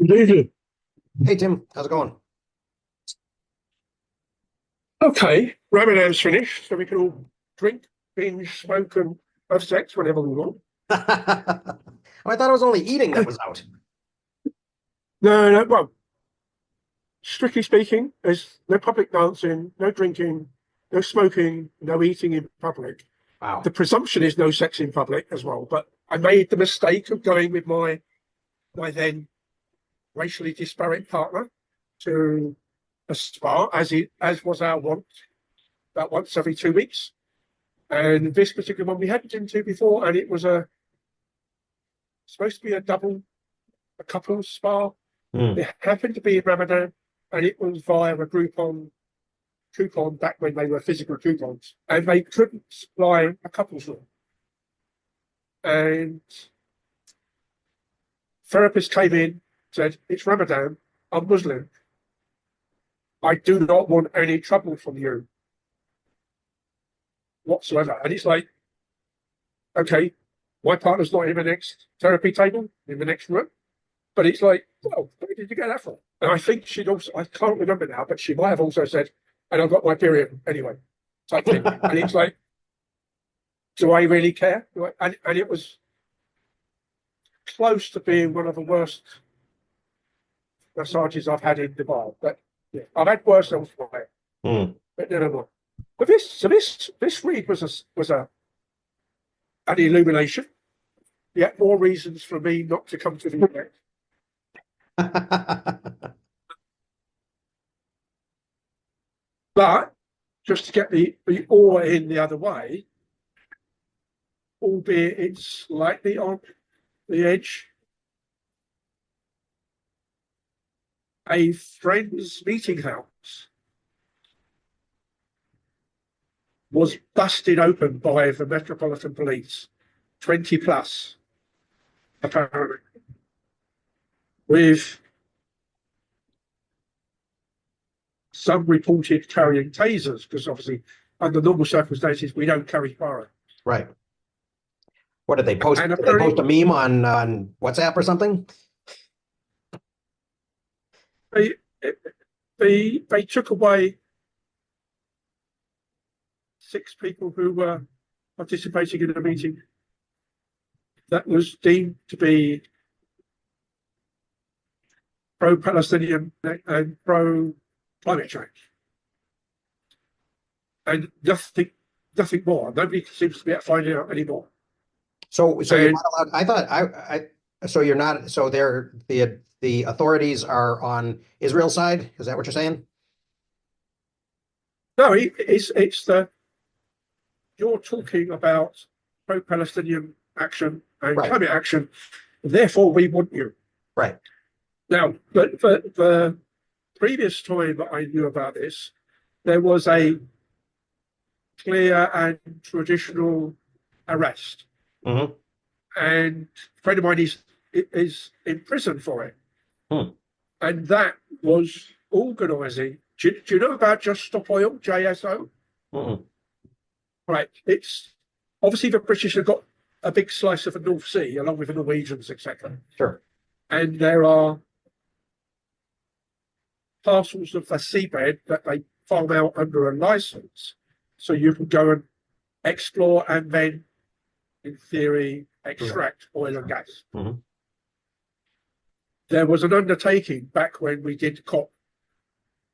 Indeed. Hey Tim, how's it going? Okay, Ramadan's finished, so we can all drink, binge, smoke, and have sex whenever we want. Oh, I thought it was only eating that was out. No, no, well, strictly speaking, there's no public dancing, no drinking, no smoking, no eating in public. Wow. The presumption is no sex in public as well, but I made the mistake of going with my then racially disparate partner to a spa, as was our wont, about once every 2 weeks. And this particular one we hadn't been to before, and it was supposed to be a couple's spa. Hmm. It happened to be in Ramadan, and it was via a Groupon coupon back when they were physical coupons, and they couldn't supply a couple's room. And therapist came in, said, "It's Ramadan. I'm Muslim. I do not want any trouble from you whatsoever." And it's like, okay, my partner's not in the next therapy table, in the next room. But it's like, well, where did you get that from? And I think she'd also, I can't remember now, but she might have also said, and I've got my period anyway, type thing. And it's like, do I really care? And it was close to being one of the worst massages I've had in Dubai. But yeah, I've had worse elsewhere. Hmm. But never mind. But this read was an illumination. Yet more reasons for me not to come to the event. But just to get the awe in the other way, albeit it's slightly on the edge, a friend's meeting house was busted open by the Metropolitan Police, 20 plus, apparently, with some reported carrying tasers, because obviously under normal circumstances we don't carry firearms. Right. What did they post? And Did they post a meme on WhatsApp or something? They took away 6 people who were participating in a meeting that was deemed to be pro-Palestinian and pro-climate change, and nothing more. Nobody seems to be finding out anymore. So you're not allowed. I thought so you're not. So they're the authorities are on Israel's side. Is that what you're saying? No, it's the you're talking about pro-Palestinian action and Right. climate action. Therefore, we want you. Right. Now, but the previous time that I knew about this, there was a clear and traditional arrest. Mm-hmm. And a friend of mine is in prison for it. Hmm. And that was organising. Do you know about Just Stop Oil, JSO? Mm-hmm. Right. It's obviously the British have got a big slice of the North Sea, along with the Norwegians, etc. Sure. And there are parcels of the seabed that they farm out under a license. So you can go and explore and then, in theory, extract oil and gas. Mm-hmm. There was an undertaking back when we did COP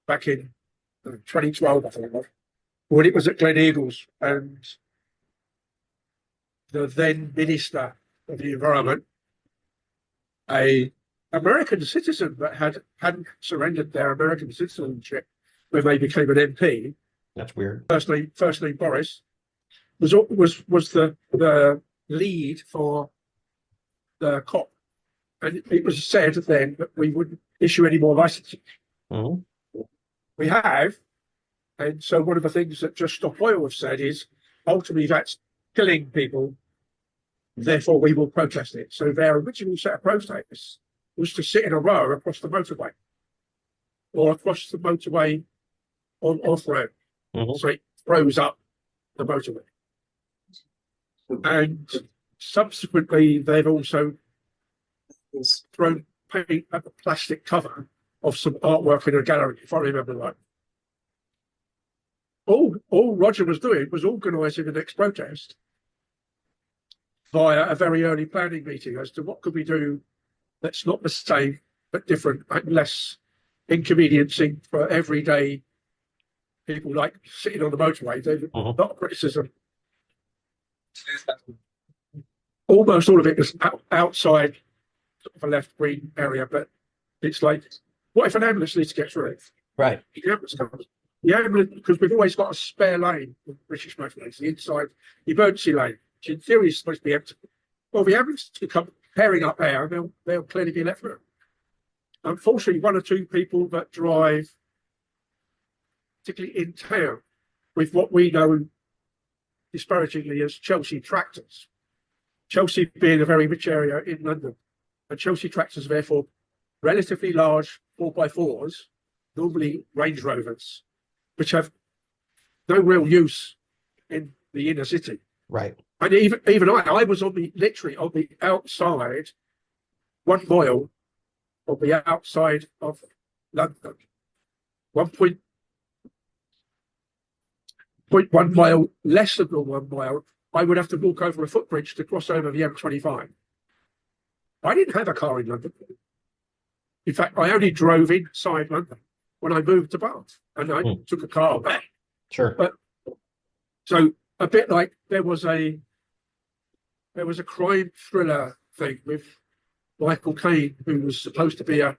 back in 2012, I think, when it was at Glen Eagles, and the then Minister of the Environment, a American citizen that hadn't surrendered their American citizenship when they became an MP. That's weird. First name Boris was the lead for the COP, and it was said then that we wouldn't issue any more licenses. Mm-hmm. We have, and so one of the things that Just Stop Oil have said is ultimately that's killing people. Therefore, we will protest it. So their original set of protests was to sit in a row across the motorway, or across the motorway on off-road. Mm-hmm. So it throws up the motorway. And subsequently, they've also thrown paint at the plastic cover of some artwork in a gallery, if I remember right. All Roger was doing was organising the next protest via a very early planning meeting as to what could we do that's not the same but different and less inconveniencing for everyday people like sitting on the motorway. There's not criticism. Almost all of it was outside sort of a left-wing area, but it's like, what if an ambulance needs to get through it? Right. The ambulance comes. The ambulance, because we've always got a spare lane with British motorways, the inside emergency lane, which in theory is supposed to be empty. Well, the ambulance can come pairing up there, and they'll clearly be let through. Unfortunately, one or two people that drive, particularly in town, with what we know disparagingly as Chelsea tractors. Chelsea being a very rich area in London, and Chelsea tractors are therefore relatively large 4x4s, normally Range Rovers, which have no real use in the inner city. Right. And even I was literally on the outside, 1 mile on the outside of London, 1.1 mile less than the 1 mile. I would have to walk over a footbridge to cross over the M25. I didn't have a car in London. In fact, I only drove inside London when I moved to Bath, and I took a car back. Sure. But so a bit like there was a crime thriller thing with Michael Caine, who was supposed to be a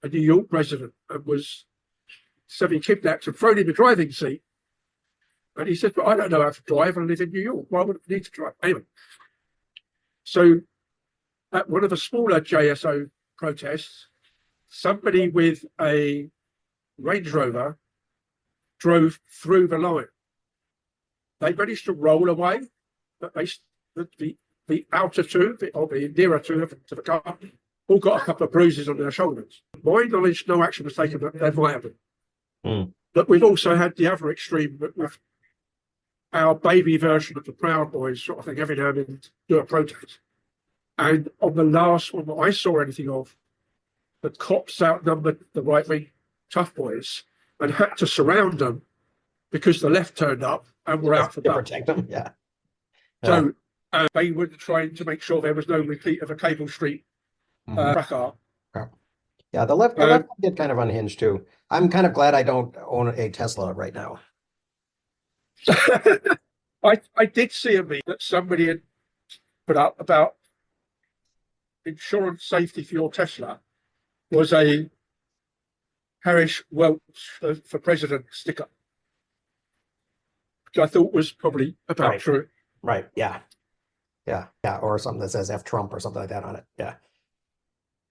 New York resident and was suddenly kidnapped and thrown in the driving seat. And he said, "But I don't know how to drive and live in New York. Why would I need to drive?" Anyway, so at one of the smaller JSO protests, somebody with a Range Rover drove through the line. They managed to roll away, but the outer two, or the nearer two to the car, all got a couple of bruises on their shoulders. My knowledge, no action was taken, but there might have been. But we've also had the other extreme with our baby version of the Proud Boys sort of thing, every now and then do a protest. And on the last one that I saw anything of, the cops outnumbered the right-wing tough boys and had to surround them because the left turned up and were out for to protect them. Yeah. So they were trying to make sure there was no repeat of a Cable Street fracas. Yeah, the left get kind of unhinged too. I'm kind of glad I don't own a Tesla right now. I did see a meme that somebody had put up about insurance safety for your Tesla was a Harris Welch for president sticker, which I thought was probably about true. Right. Yeah. Yeah. Yeah. Or something that says F Trump or something like that on it. Yeah.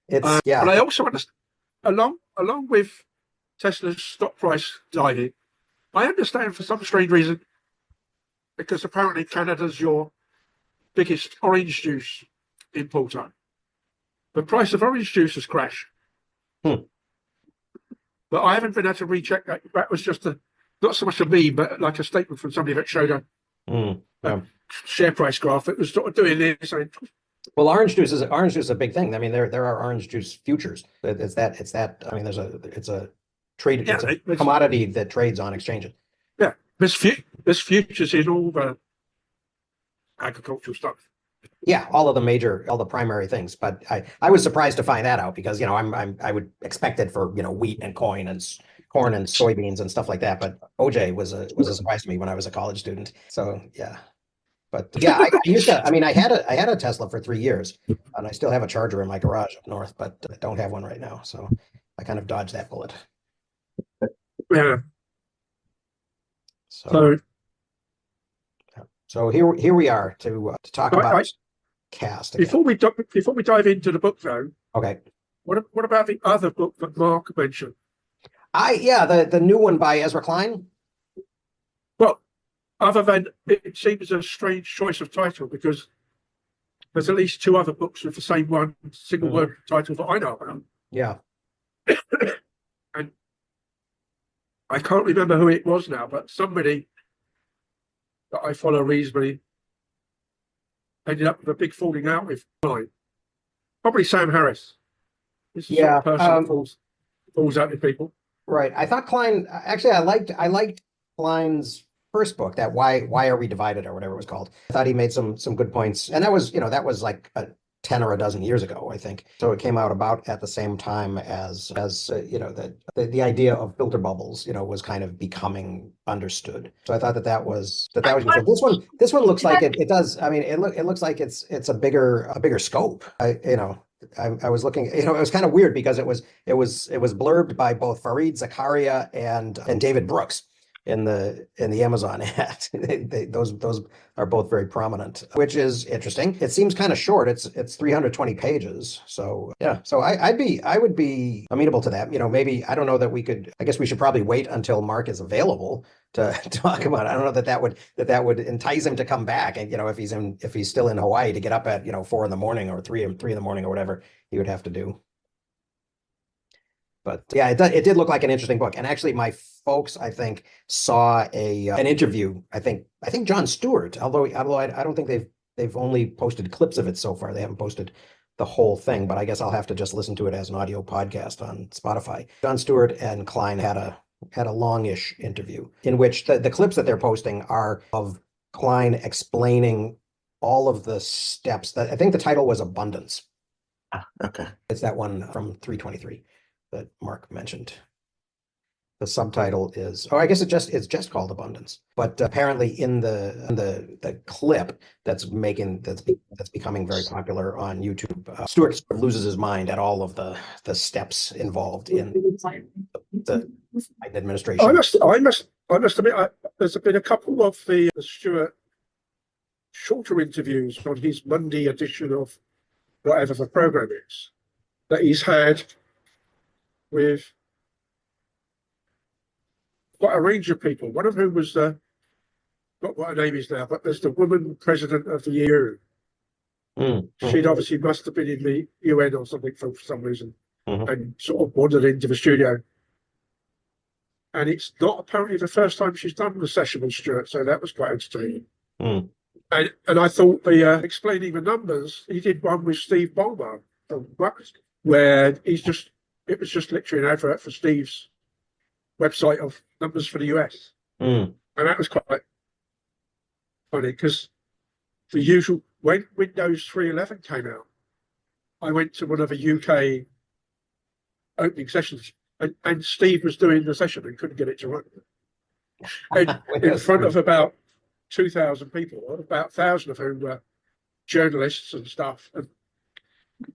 It's yeah. But I also understand along with Tesla's stock price diving, I understand for some strange reason, because apparently Canada's your biggest orange juice importer. The price of orange juice has crashed. But I haven't been able to recheck that. That was just not so much a meme, but like a statement from somebody that showed a share price graph. It was sort of doing this. Well, orange juice is a big thing. I mean, there are orange juice futures. It's that. I mean, it's a trade. Yeah, it's a commodity that trades on exchanges. Yeah, there's futures in all the agricultural stuff. Yeah, all the primary things. But I was surprised to find that out because I would expect it for wheat and corn and soybeans and stuff like that. But OJ was a surprise to me when I was a college student. So yeah. But yeah, I used to. I mean, I had a Tesla for 3 years, and I still have a Charger in my garage up north, but I don't have one right now. So I kind of dodged that bullet. Yeah. So here we are to talk about Caste. Before we dive into the book, though. Okay. What about the other book that Mark mentioned? The new one by Ezra Klein. Well, other than it seems a strange choice of title because there's at least 2 other books with the same one single word title that I know about. Yeah. And I can't remember who it was now, but somebody that I follow reasonably ended up with a big falling out with mine. Probably Sam Harris. He's the sort Yeah. of person that falls out with people. Right. I thought Klein actually I liked Klein's first book, that why are we divided, or whatever it was called. I thought he made some good points. And that was, that was like 10 or a dozen years ago, I think. So it came out about at the same time as the idea of filter bubbles, was kind of becoming understood. So I thought that was useful. This one looks like it does. I mean, it looks like it's a bigger scope. I was looking, it was kind of weird because it was blurbed by both Fareed Zakaria and David Brooks in the Amazon ad. Those are both very prominent, which is interesting. It seems kind of short. It's 320 pages. So yeah. So I would be amenable to that. Maybe, I don't know that we could. I guess we should probably wait until Mark is available to talk about it. I don't know that would entice him to come back. And if he's still in Hawaii, to get up at 4 in the morning or 3 in the morning or whatever he would have to do. But yeah, it did look like an interesting book. And actually, my folks, I think, saw an interview. I think Jon Stewart, although I don't think they've only posted clips of it so far. They haven't posted the whole thing, but I guess I'll have to just listen to it as an audio podcast on Spotify. Jon Stewart and Klein had a longish interview in which the clips that they're posting are of Klein explaining all of the steps. That I think the title was Abundance. Okay. It's that one from 323 that Mark mentioned. The subtitle is, I guess it's just called Abundance. But apparently in the clip that's becoming very popular on YouTube, Stewart sort of loses his mind at all of the steps involved in the Biden administration. I must admit, there's been a couple of the Stewart shorter interviews on his Monday edition of whatever the program is that he's had with quite a range of people. One of whom was not what her name is now, but there's the woman president of the EU. She'd obviously must have been in the UN or something for some reason, and sort of wandered into the studio. And it's not apparently the first time she's done the session with Stewart, so that was quite entertaining. And I thought the explaining the numbers, he did one with Steve Ballmer from Rutgers, where it was just literally an advert for Steve's website of numbers for the US. And that was quite funny because the usual, when Windows 3.11 came out, I went to one of the UK opening sessions and Steve was doing the session and couldn't get it to run. And in front of about 2,000 people, about 1,000 of whom were journalists and stuff. And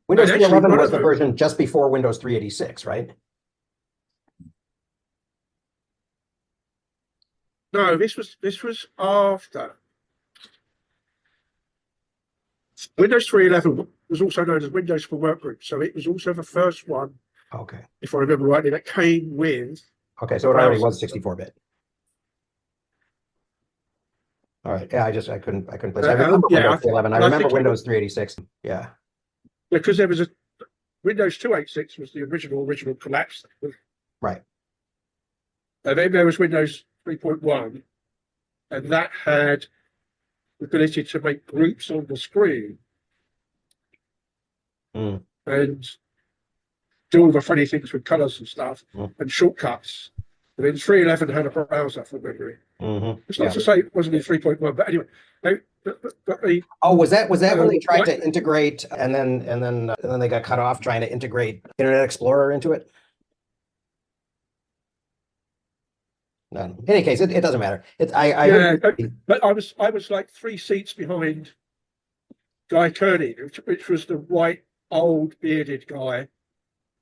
Windows 3.11 was the version just before Windows 3.86, right? No, this was after. Windows 3.11 was also known as Windows for Workgroups, so it was also the first one. Okay. If I remember rightly, that came with. Okay, so it already was 64-bit. All right. Yeah, I couldn't place. I remember Windows 3.11. I remember Windows 3.86. Yeah. Because there was a Windows 2.86 was the original collapse. Right. And then there was Windows 3.1, and that had the ability to make groups on the screen and do all the funny things with colors and stuff and shortcuts. And then 3.11 had a browser for memory. It's not to say it wasn't in 3.1, but anyway. Was that when they tried to integrate and then they got cut off trying to integrate Internet Explorer into it? No. In any case, it doesn't matter. But I was like 3 seats behind Guy Kearney, which was the white old bearded guy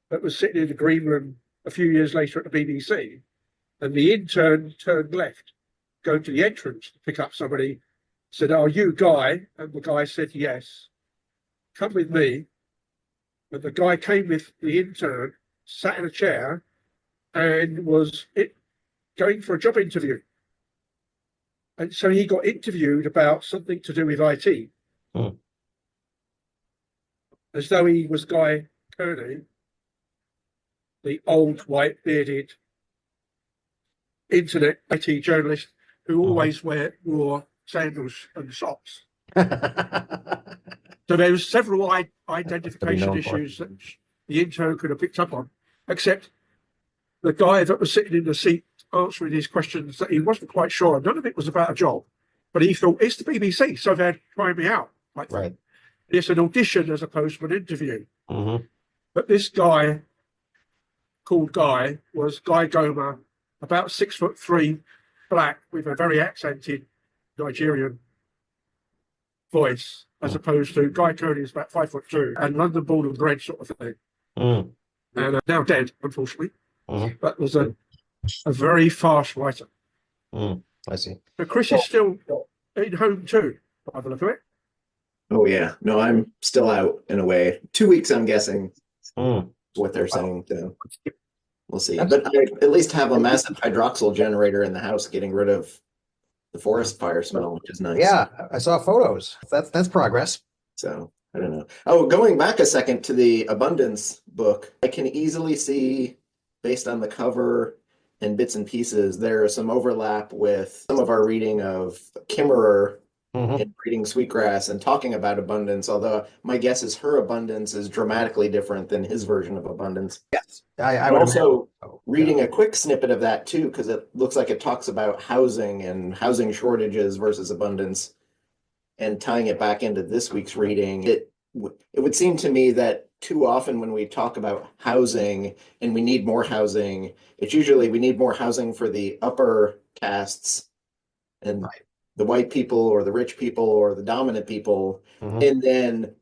that was sitting in the green room a few years later at the BBC, and the intern turned left, going to the entrance to pick up somebody, said, "Are you Guy?" And the guy said, "Yes. Come with me." And the guy came with the intern, sat in a chair, and was going for a job interview. And so he got interviewed about something to do with IT. As though he was Guy Kearney, the old white bearded internet IT journalist who always wore sandals and socks. So there was several identification issues the intern could have picked up on, except the guy that was sitting in the seat answering his questions that he wasn't quite sure. None of it was about a job, but he thought it's the BBC, so they're trying me out. Like Right. it's an audition as opposed to an interview. Hmm. But this guy called Guy was Guy Goma, about 6'3", black with a very accented Nigerian voice, as opposed to Guy Kearney is about 5'2" and London born and bred sort of thing, Mm. and now dead, unfortunately. Hmm. But was a very fast writer. Mm. I see. But Chris is still in home too, by the look of it. Oh yeah. No, I'm still out in a way. 2 weeks, I'm guessing, Mm. is what they're saying. So we'll see. That's- But I at least have a massive hydroxyl generator in the house getting rid of the forest fire smell, which is nice. Yeah, I saw photos. That's progress. So I don't know. Oh, going back a second to the abundance book, I can easily see, based on the cover and bits and pieces, there is some overlap with some of our reading of Kimmerer Hmm. and reading Sweetgrass and talking about abundance, although my guess is her abundance is dramatically different than his version of abundance. Yes, I And would also imagine so. reading a quick snippet of that too, because it looks like it talks about housing and housing shortages versus abundance, and tying it back into this week's reading. It would seem to me that too often when we talk about housing and we need more housing, it's usually we need more housing for the upper castes and Right. the white people or the rich people or the dominant people, Mhm. and then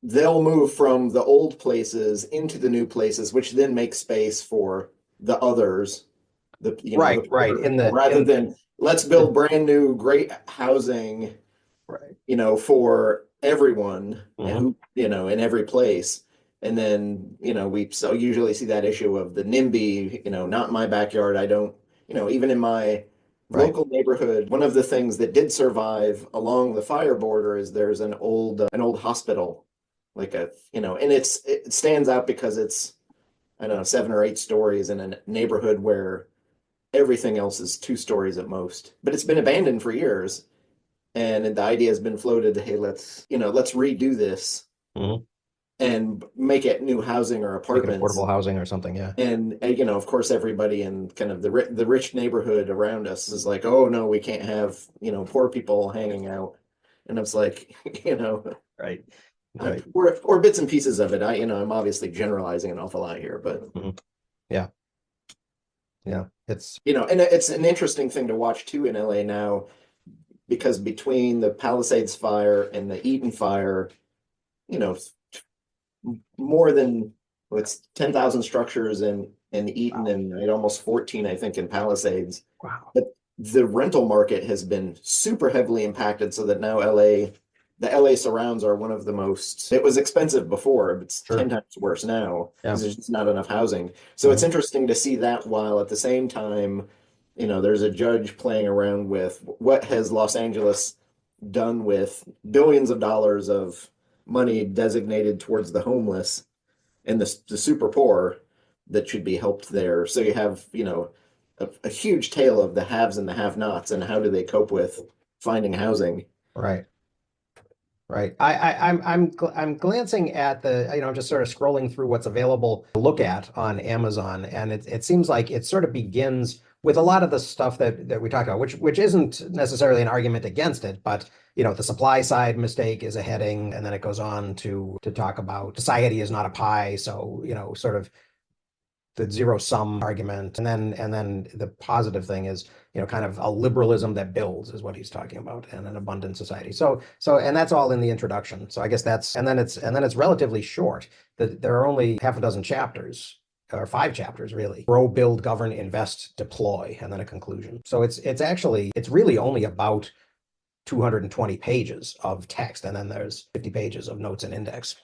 they'll move from the old places into the new places, which then makes space for the others. Right, the right. rather than let's build brand new great housing, Right. for everyone Mhm. who, in every place. And then, we so usually see that issue of the NIMBY, not my backyard. I don't, even in my Right. local neighborhood, one of the things that did survive along the fire border is there's an old hospital, like and it stands out because it's, I don't know, 7 or 8 stories in a neighborhood where everything else is 2 stories at most. But it's been abandoned for years. And the idea has been floated, hey, let's redo this Mhm. and make it new housing or Make it apartments. affordable housing or something. Yeah. And of course, everybody in kind of the rich neighborhood around us is like, oh no, we can't have poor people hanging out. And it's like, Right. Right. or bits and pieces of it. I'm obviously generalizing an awful lot here, but Mhm. Yeah. Yeah. It's and it's an interesting thing to watch too in LA now, because between the Palisades fire and the Eaton fire, you know, more than it's 10,000 structures in Eaton, and almost 14, I think, in Palisades. wow. But the rental market has been super heavily impacted, so that now the LA surrounds are one of the most. It was expensive before, but it's Sure. 10 times worse now Yeah. because there's just not enough housing. So it's Mhm. interesting to see that, while at the same time, there's a judge playing around with what has Los Angeles done with billions of dollars of money designated towards the homeless and the super poor that should be helped there. So you have, a huge tale of the haves and the have-nots, and how do they cope with finding housing. Right. Right. I'm glancing at I'm just sort of scrolling through what's available to look at on Amazon, and it seems like it sort of begins with a lot of the stuff that we talked about, which isn't necessarily an argument against it, but the supply side mistake is a heading, and then it goes on to talk about society is not a pie, so sort of the zero sum argument, and then the positive thing is kind of a liberalism that builds is what he's talking about, and an abundant society. So and that's all in the introduction. So I guess that's and then it's relatively short. That there are only half a dozen chapters, or 5 chapters really. Grow, build, govern, invest, deploy, and then a conclusion. So it's really only about 220 pages of text, and then there's 50 pages of notes and index.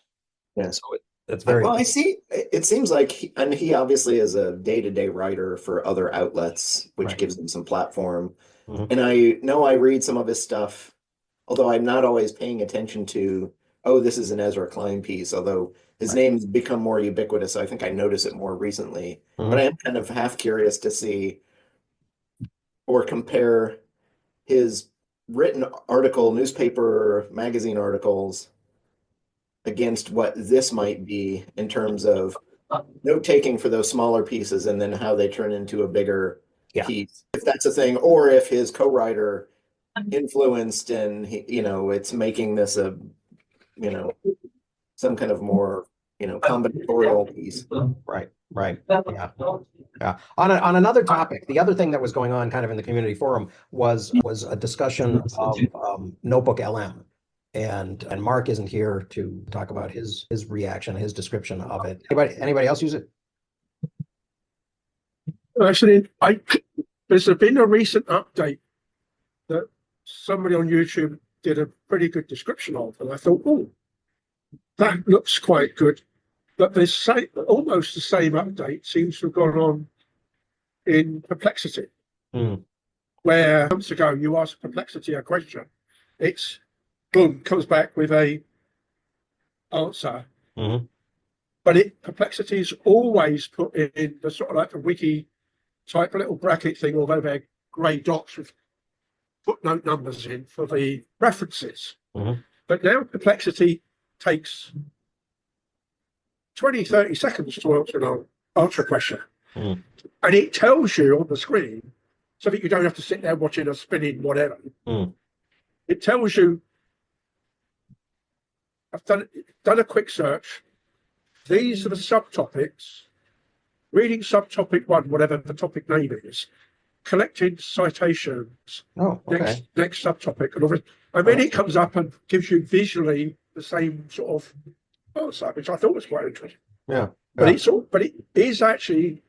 Yeah. So it's very Well, I see. It seems like, and he obviously is a day-to-day writer for other outlets, which Right. gives him some platform. Mhm. And I know I read some of his stuff, although I'm not always paying attention to, oh, this is an Ezra Klein piece, although his Right. name's become more ubiquitous. So I think I notice it more recently. Mhm. But I am kind of half curious to see or compare his written article, newspaper, magazine articles against what this might be in terms of note taking for those smaller pieces and then how they turn into a bigger Yeah. piece, if that's a thing, or if his co-writer influenced and it's making this a some kind of more combinatorial piece. Right. Yeah. Yeah. On another topic, the other thing that was going on kind of in the community forum was a discussion of Notebook LM. And Mark isn't here to talk about his reaction, his description of it. Anybody else use it? Actually, there's been a recent update that somebody on YouTube did a pretty good description of, and I thought, oh, that looks quite good. But there's almost the same update seems to have gone on in Perplexity, where months ago you asked Perplexity a question, it's boom, comes back with a answer. But Perplexity's always put in the sort of like the wiki type little bracket thing, although they're grey dots with footnote numbers in for the references. But now Perplexity takes 20, 30 seconds to answer a question. And it tells you on the screen, so that you don't have to sit there watching a spinning whatever. It tells you, I've done a quick search. These are the subtopics. Reading subtopic 1, whatever the topic name is, collecting citations. Oh, okay. Next subtopic. And then it comes up and gives you visually the same sort of answer, which I thought was quite interesting. Yeah. But it is actually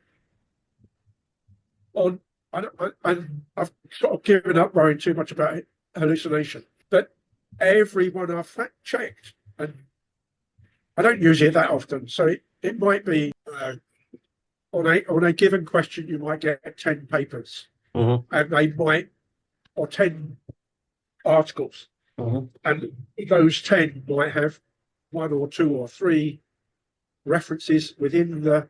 on. I've sort of given up worrying too much about it, hallucination. But everyone I've fact checked, and I don't use it that often, so it might be on a given question you might get 10 papers, and they might, or 10 articles, and those 10 might have 1 or 2 or 3 references within the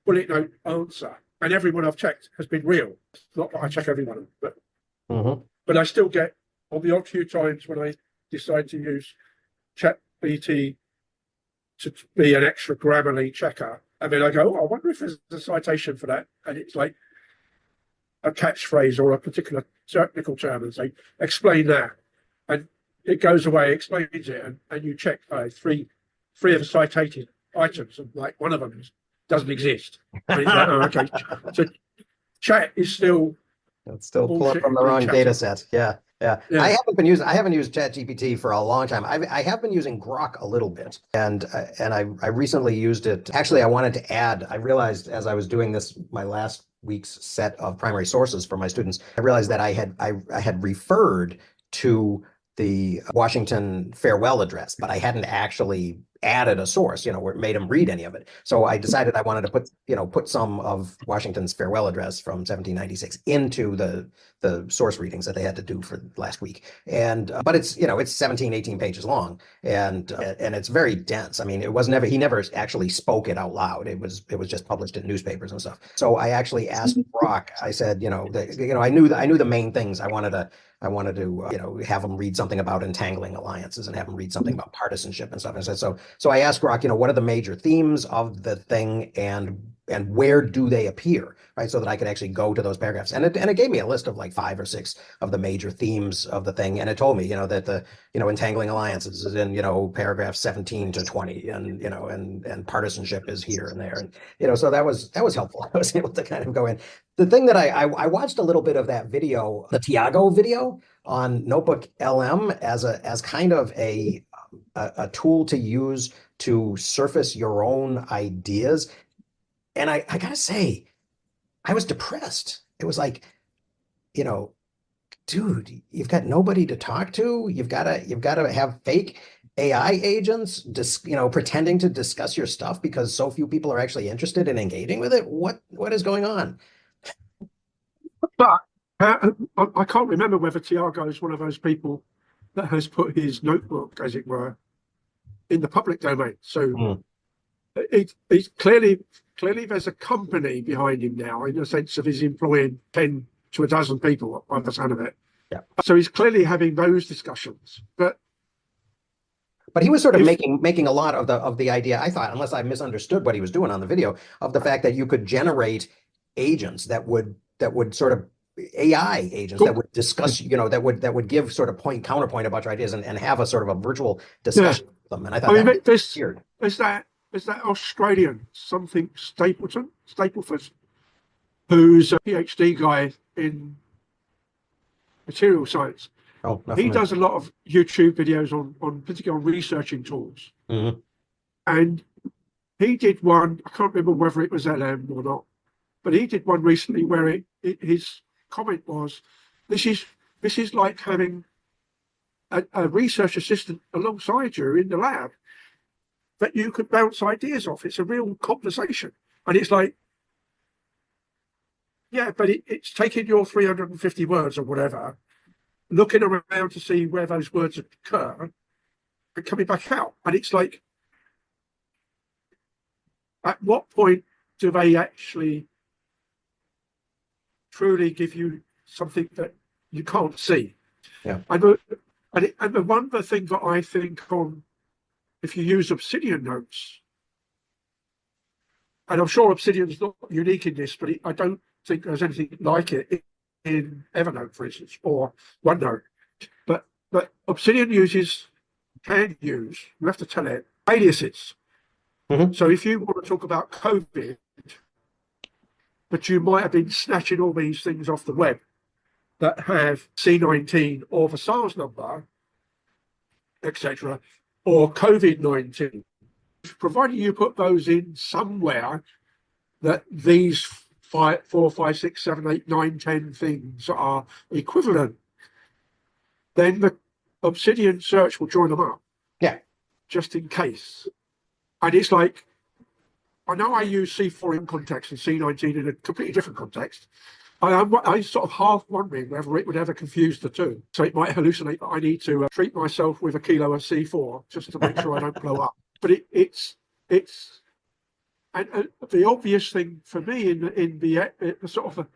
bullet note answer, and everyone I've checked has been real. It's not that I check every one of them, but I still get, on the odd few times when I decide to use ChatGPT to be an extra Grammarly checker, and then I go, oh, I wonder if there's a citation for that, and it's like a catchphrase or a particular technical term, and say, explain that, and it goes away, explains it, and you check three of the cited items, and like one of them doesn't exist. And it's like, oh, okay. So chat is still pulling from the wrong data set. Yeah. I haven't used ChatGPT for a long time. I have been using Grok a little bit, and I recently used it. Actually, I wanted to add. I realized as I was doing this, my last week's set of primary sources for my students, I realized that I had referred to the Washington farewell address, but I hadn't actually added a source, where it made them read any of it. So I decided I wanted to put some of Washington's farewell address from 1796 into the source readings that they had to do for last week. And but it's 17, 18 pages long, and it's very dense. I mean, he never actually spoke it out loud. It was just published in newspapers and stuff. So I actually asked Brock. I said, I knew the main things I wanted to have them read something about entangling alliances and have them read something about partisanship and stuff. And I said, so I asked Grok, what are the major themes of the thing, and where do they appear, right? So that I could actually go to those paragraphs. And it gave me a list of like 5 or 6 of the major themes of the thing. And it told me, that the, entangling alliances is in, paragraph 17 to 20, and, and partisanship is here and there. And, so that was helpful. I was able to kind of go in. The thing that I watched a little bit of that video, the Tiago video on Notebook LM, as kind of a tool to use to surface your own ideas. And I gotta say, I was depressed. It was like, dude, you've got nobody to talk to. You've got to have fake AI agents, pretending to discuss your stuff because so few people are actually interested in engaging with it. What is going on? But I can't remember whether Tiago is one of those people that has put his notebook, as it were, in the public domain. So it's clearly there's a company behind him now, in the sense of he's employing 10 to a dozen people by the sound of it. Yeah. So he's clearly having those discussions. But But he was sort of if making a lot of the idea, I thought, unless I misunderstood what he was doing on the video, of the fact that you could generate agents that would sort of AI agents that cool, would discuss, that would give sort of point counterpoint about your ideas and have a sort of a virtual yeah, discussion with them. And I thought I that mean, was there's weird. there's that there's that Australian something Stapleford, who's a PhD guy in material science. Oh, not He familiar. does a lot of YouTube videos on particularly on researching tools, Hmm. and he did one. I can't remember whether it was LM or not, but he did one recently where his comment was, "This is this is like having a research assistant alongside you in the lab that you could bounce ideas off. It's a real conversation." And it's like, yeah, but it's taking your 350 words or whatever, looking around to see where those words occur and coming back out. And it's like, at what point do they actually truly give you something that you can't see? Yeah. And the one the thing that I think on, if you use Obsidian notes, and I'm sure Obsidian's not unique in this, but I don't think there's anything like it in Evernote, for instance, or OneNote. But Obsidian can use, you have to tell it, aliases. Mhm. So if you want to talk about COVID, but you might have been snatching all these things off the web that have C19 or the SARS number, etc., or COVID-19, provided you put those in somewhere that these 4, 5, 6, 7, 8, 9, 10 things are equivalent, then the Obsidian search will join them up. Yeah. Just in case. And it's like, I know I use C4 in context and C19 in a completely different context. I sort of half wondering whether it would ever confuse the two. So it might hallucinate that I need to treat myself with a kilo of C4 just to make sure I don't blow up. But it's and the obvious thing for me in the sort of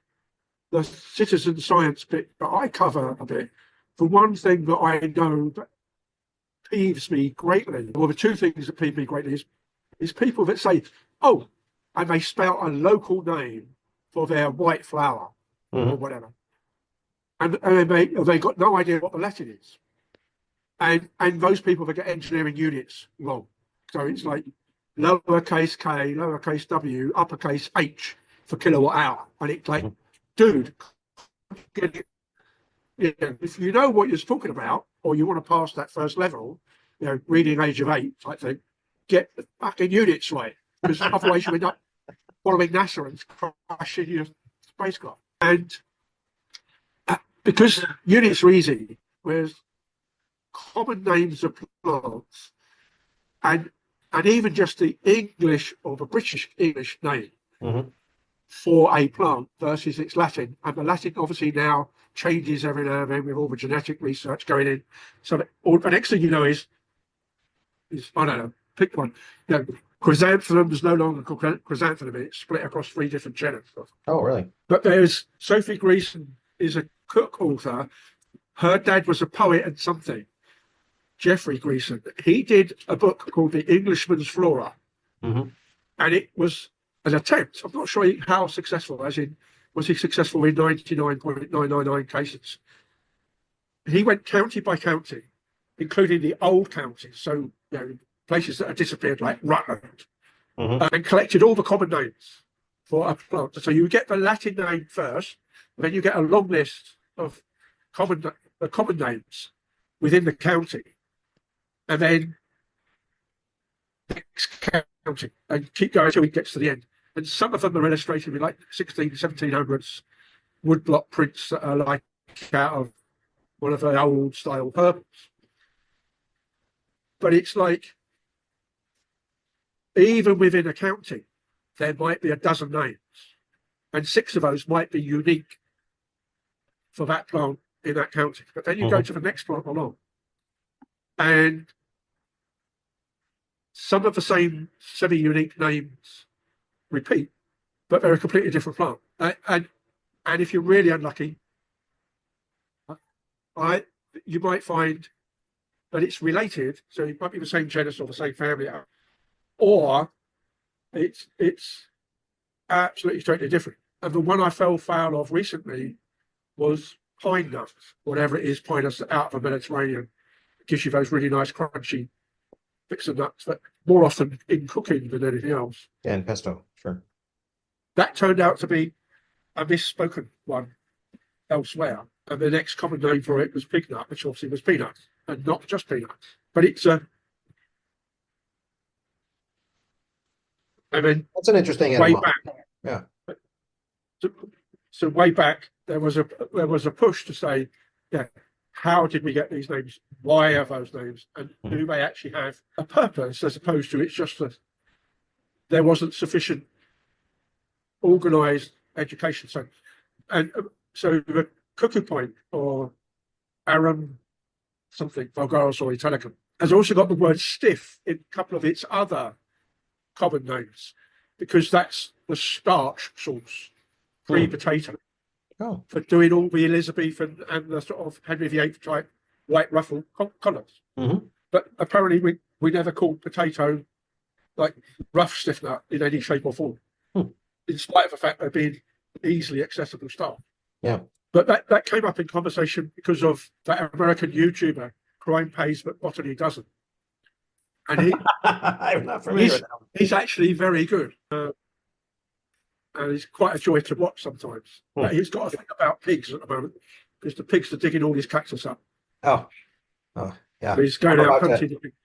the citizen science bit that I cover a bit, the one thing that I know that peeves me greatly, or the two things that peeve me greatly is people that say, "Oh," and they spell a local name for their white flower or Mhm. whatever, and they got no idea what the Latin is, and those people that get engineering units wrong. So it's like lowercase k, lowercase w, uppercase h for kilowatt hour, and it's like, Mhm. dude, get it. If you know what you're talking about, or you want to pass that first level, reading age of 8 type thing, get the fucking units right, because otherwise you end up following NASA and crashing your spacecraft. And because units are easy, whereas common names of plants and even just the English or the British English name Mhm. for a plant versus its Latin, and the Latin obviously now changes every now and then with all the genetic research going in. So the next thing you know is I don't know, pick one. Chrysanthemum is no longer called chrysanthemum; it's split across 3 different genera. Oh, really? But there's Sophie Greason is a cook author. Her dad was a poet and something. Geoffrey Greason. He did a book called The Englishman's Flora, Mhm. and it was an attempt. I'm not sure how successful, as in, was he successful in 99.999 cases? He went county by county, including the old counties, so places that had disappeared, like Rutland, Mhm. and collected all the common names for a plant. So you get the Latin name first, then you get a long list of common names within the county, and then next county, and keep going until it gets to the end. And some of them are illustrated with like 16, 1700s woodblock prints that are like out of one of the old style purples. But it's like, even within a county, there might be a dozen names, and 6 of those might be unique for that plant in that county. But then you go Mhm. to the next plant along, and some of the same semi-unique names repeat, but they're a completely different plant. And if you're really unlucky, I you might find but it's related, so it might be the same genus or the same family, or it's absolutely totally different. And the one I fell foul of recently was pine nuts, whatever it is, pine nuts out of the Mediterranean. It gives you those really nice crunchy bits of nuts, but more often in cooking than anything else. And pesto, sure. That turned out to be a misspoken one elsewhere. And the next common name for it was pig nut, which obviously was peanuts, and not just peanuts. But it's a. I mean, That's an interesting way etymology. back. Yeah. So way back, there was a push to say, yeah, how did we get these names? Why have those names? And do they actually have a purpose, as opposed to it's just that there wasn't sufficient organised education. So the cuckoo point or arum something, vulgaris or italicum, has also got the word stiff in a couple of its other common names, because that's the starch source, pre-potato, for doing all the Elizabethan and the sort of Henry VIII type white ruffle colours. But apparently we never called potato like rough stiff nut in any shape or form, in spite of the fact of being easily accessible starch. Yeah. But that came up in conversation because of that American YouTuber, Crime Pays But Botany Doesn't. And I'm not familiar with that. he's actually very good. And he's quite a joy to watch sometimes. But he's got a thing about pigs at the moment, because the pigs are digging all his cactus up. Oh, yeah. So he's going out hunting the pigs.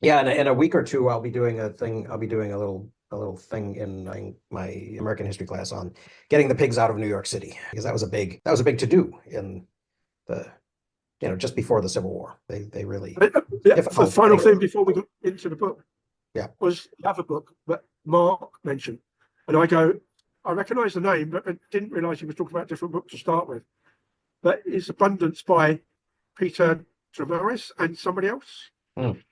Yeah, in a week or two, I'll be doing a thing. I'll be doing a little thing in my American history class on getting the pigs out of New York City, because that was a big to do in the, just before the Civil War. They really. The final thing before we got into the book, was the other book that Mark mentioned, and I recognise the name, but I didn't realise he was talking about a different book to start with. But it's Abundance by Peter Tremaris and somebody else. And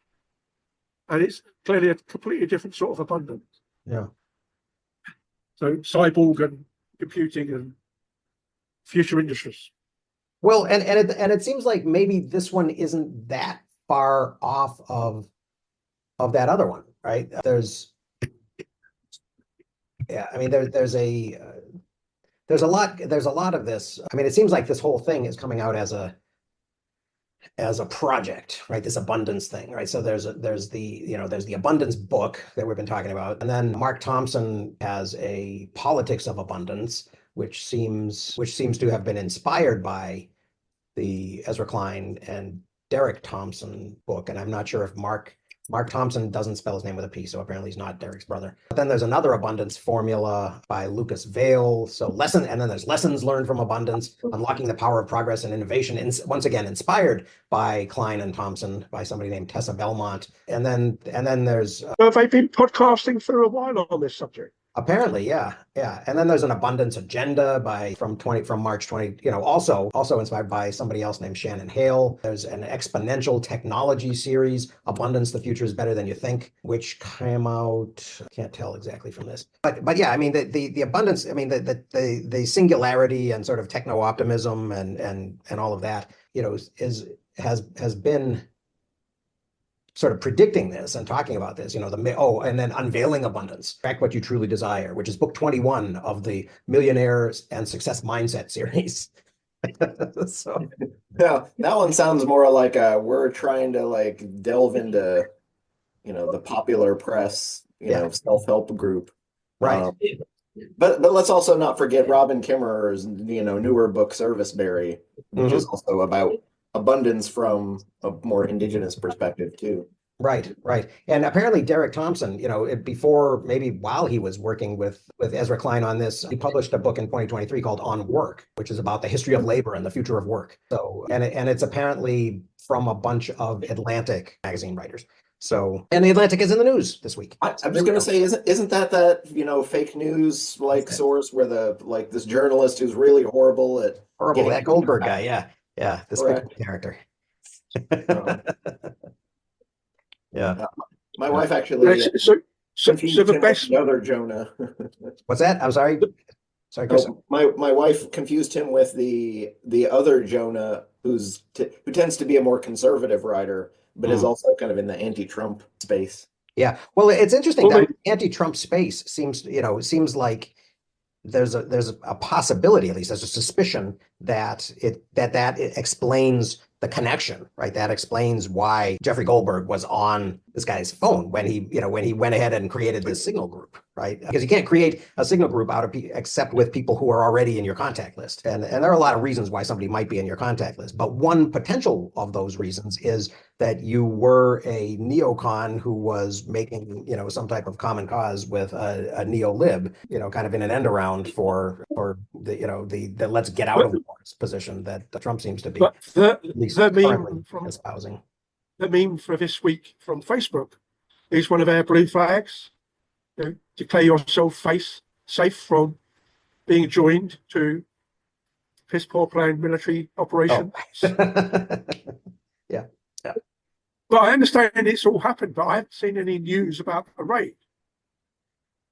it's clearly a completely different sort of abundance. Yeah. So cyborg and computing and future industries. Well, and it seems like maybe this one isn't that far off of that other one, right? There's a lot of this. I mean, it seems like this whole thing is coming out as a project, right? This abundance thing, right? So there's the abundance book that we've been talking about, and then Mark Thompson has a politics of abundance, which seems to have been inspired by the Ezra Klein and Derek Thompson book. And I'm not sure if Mark Thompson doesn't spell his name with a P, so apparently he's not Derek's brother. But then there's another abundance formula by Lucas Vale. And then there's Lessons Learned from Abundance, Unlocking the Power of Progress and Innovation. And once again, inspired by Klein and Thompson, by somebody named Tessa Belmont. And then there's Have they been podcasting for a while on this subject? Apparently, yeah. And then there's an abundance agenda from March 20, also inspired by somebody else named Shannon Hale. There's an exponential technology series, Abundance: The Future is Better Than You Think, which came out, I can't tell exactly from this. But yeah, I mean the abundance, I mean the singularity and sort of techno optimism and all of that, has been sort of predicting this and talking about this, and then Unveiling Abundance, Track What You Truly Desire, which is book 21 of the Millionaires and Success Mindset series. So yeah, that one sounds more like we're trying to delve into, the popular press, self-help group. Right. But let's also not forget Robin Kimmerer's, newer book Serviceberry, which is also about abundance from a more indigenous perspective too. Right. And apparently Derek Thompson, while he was working with Ezra Klein on this, he published a book in 2023 called On Work, which is about the history of labor and the future of work. So, and it's apparently from a bunch of Atlantic magazine writers. So, and the Atlantic is in the news this week. I'm just going to say, isn't that fake news source where this journalist who's really horrible at that Goldberg guy, yeah, this character. Yeah. My wife actually. So the best. The other Jonah. What's that? I'm sorry. Sorry, Chris. My wife confused him with the other Jonah, who tends to be a more conservative writer, but is also kind of in the anti-Trump space. Yeah. Well, it's interesting Well, that anti-Trump space seems, it seems like there's a possibility, at least there's a suspicion that it explains the connection, right? That explains why Jeffrey Goldberg was on this guy's phone when he went ahead and created this signal group, right? Because you can't create a signal group out of except with people who are already in your contact list. And there are a lot of reasons why somebody might be in your contact list. But one potential of those reasons is that you were a neocon who was making, some type of common cause with a neo-lib, kind of in an end around for the let's get out of wars position that Trump seems to be but at least currently from espousing. the meme for this week from Facebook is one of our blue flags. Declare yourself safe from being joined to piss poor planned military operations. Yeah. But I understand it's all happened, but I haven't seen any news about the raid.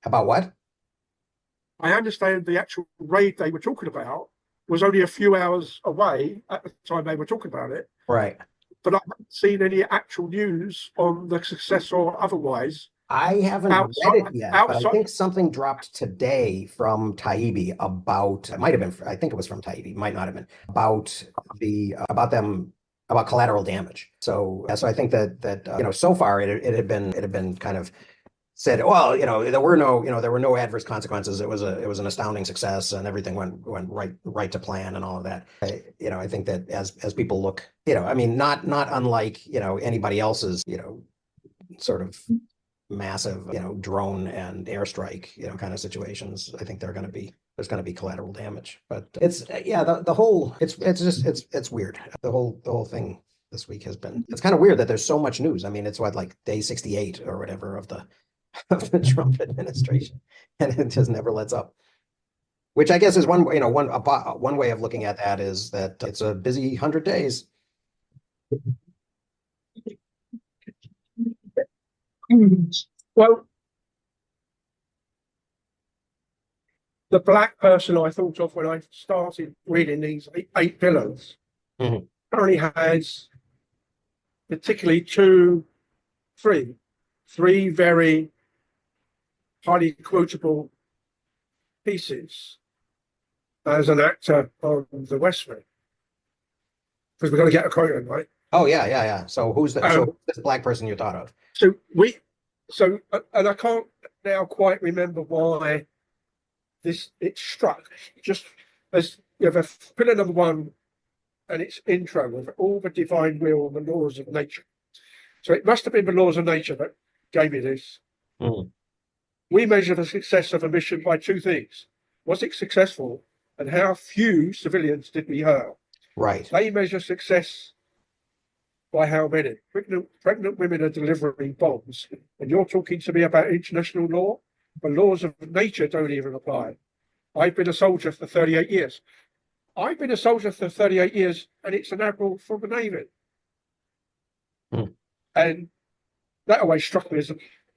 About what? I understand the actual raid they were talking about was only a few hours away at the time they were talking about it. Right. But I haven't seen any actual news on the success or otherwise. I haven't read it yet, but I think something dropped today from Taibbi about, it might have been, I think it was from Taibbi, might not have been, about collateral damage. So I think that so far it had been kind of said, well, there were no adverse consequences. It was an astounding success, and everything went right to plan and all of that. I think that as people look, not unlike anybody else's sort of massive drone and airstrike kind of situations. I think there's going to be collateral damage. But it's the whole it's weird. The whole thing this week has been, it's kind of weird that there's so much news. I mean, it's like day 68 or whatever of the Trump administration, and it just never lets up. Which I guess is one way of looking at that is that it's a busy 100 days. Well, the black person I thought of when I started reading these eight villains currently has particularly three very highly quotable pieces as an actor on The West Wing. Because we've got to get a quote in, right? Oh yeah. So who's this black person you thought of? And I can't now quite remember why it struck. Just as you have a pillar number one and its intro with all the divine will and the laws of nature. So it must have been the laws of nature that gave me this. We measure the success of a mission by two things. Was it successful, and how few civilians did we hurt? Right. They measure success by how many. Pregnant women are delivering bombs, and you're talking to me about international law? The laws of nature don't even apply. I've been a soldier for 38 years. And it's an admiral from the Navy. And that always struck me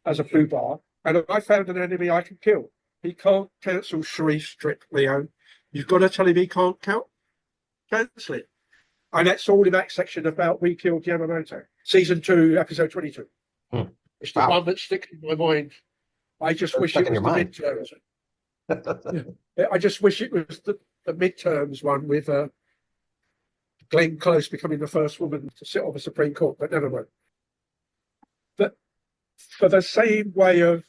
as a blue bar. And I found an enemy I can kill. He can't cancel Sharif Strip, Leo. You've got to tell him he can't cancel it. And that's all in that section about We Killed Yamamoto. Season 2, episode 22. It's the one that sticks in my mind. I just wish it was the midterms. I just wish it was the midterms one with Glenn Close becoming the first woman to sit on the Supreme Court, but never mind. But for the same way of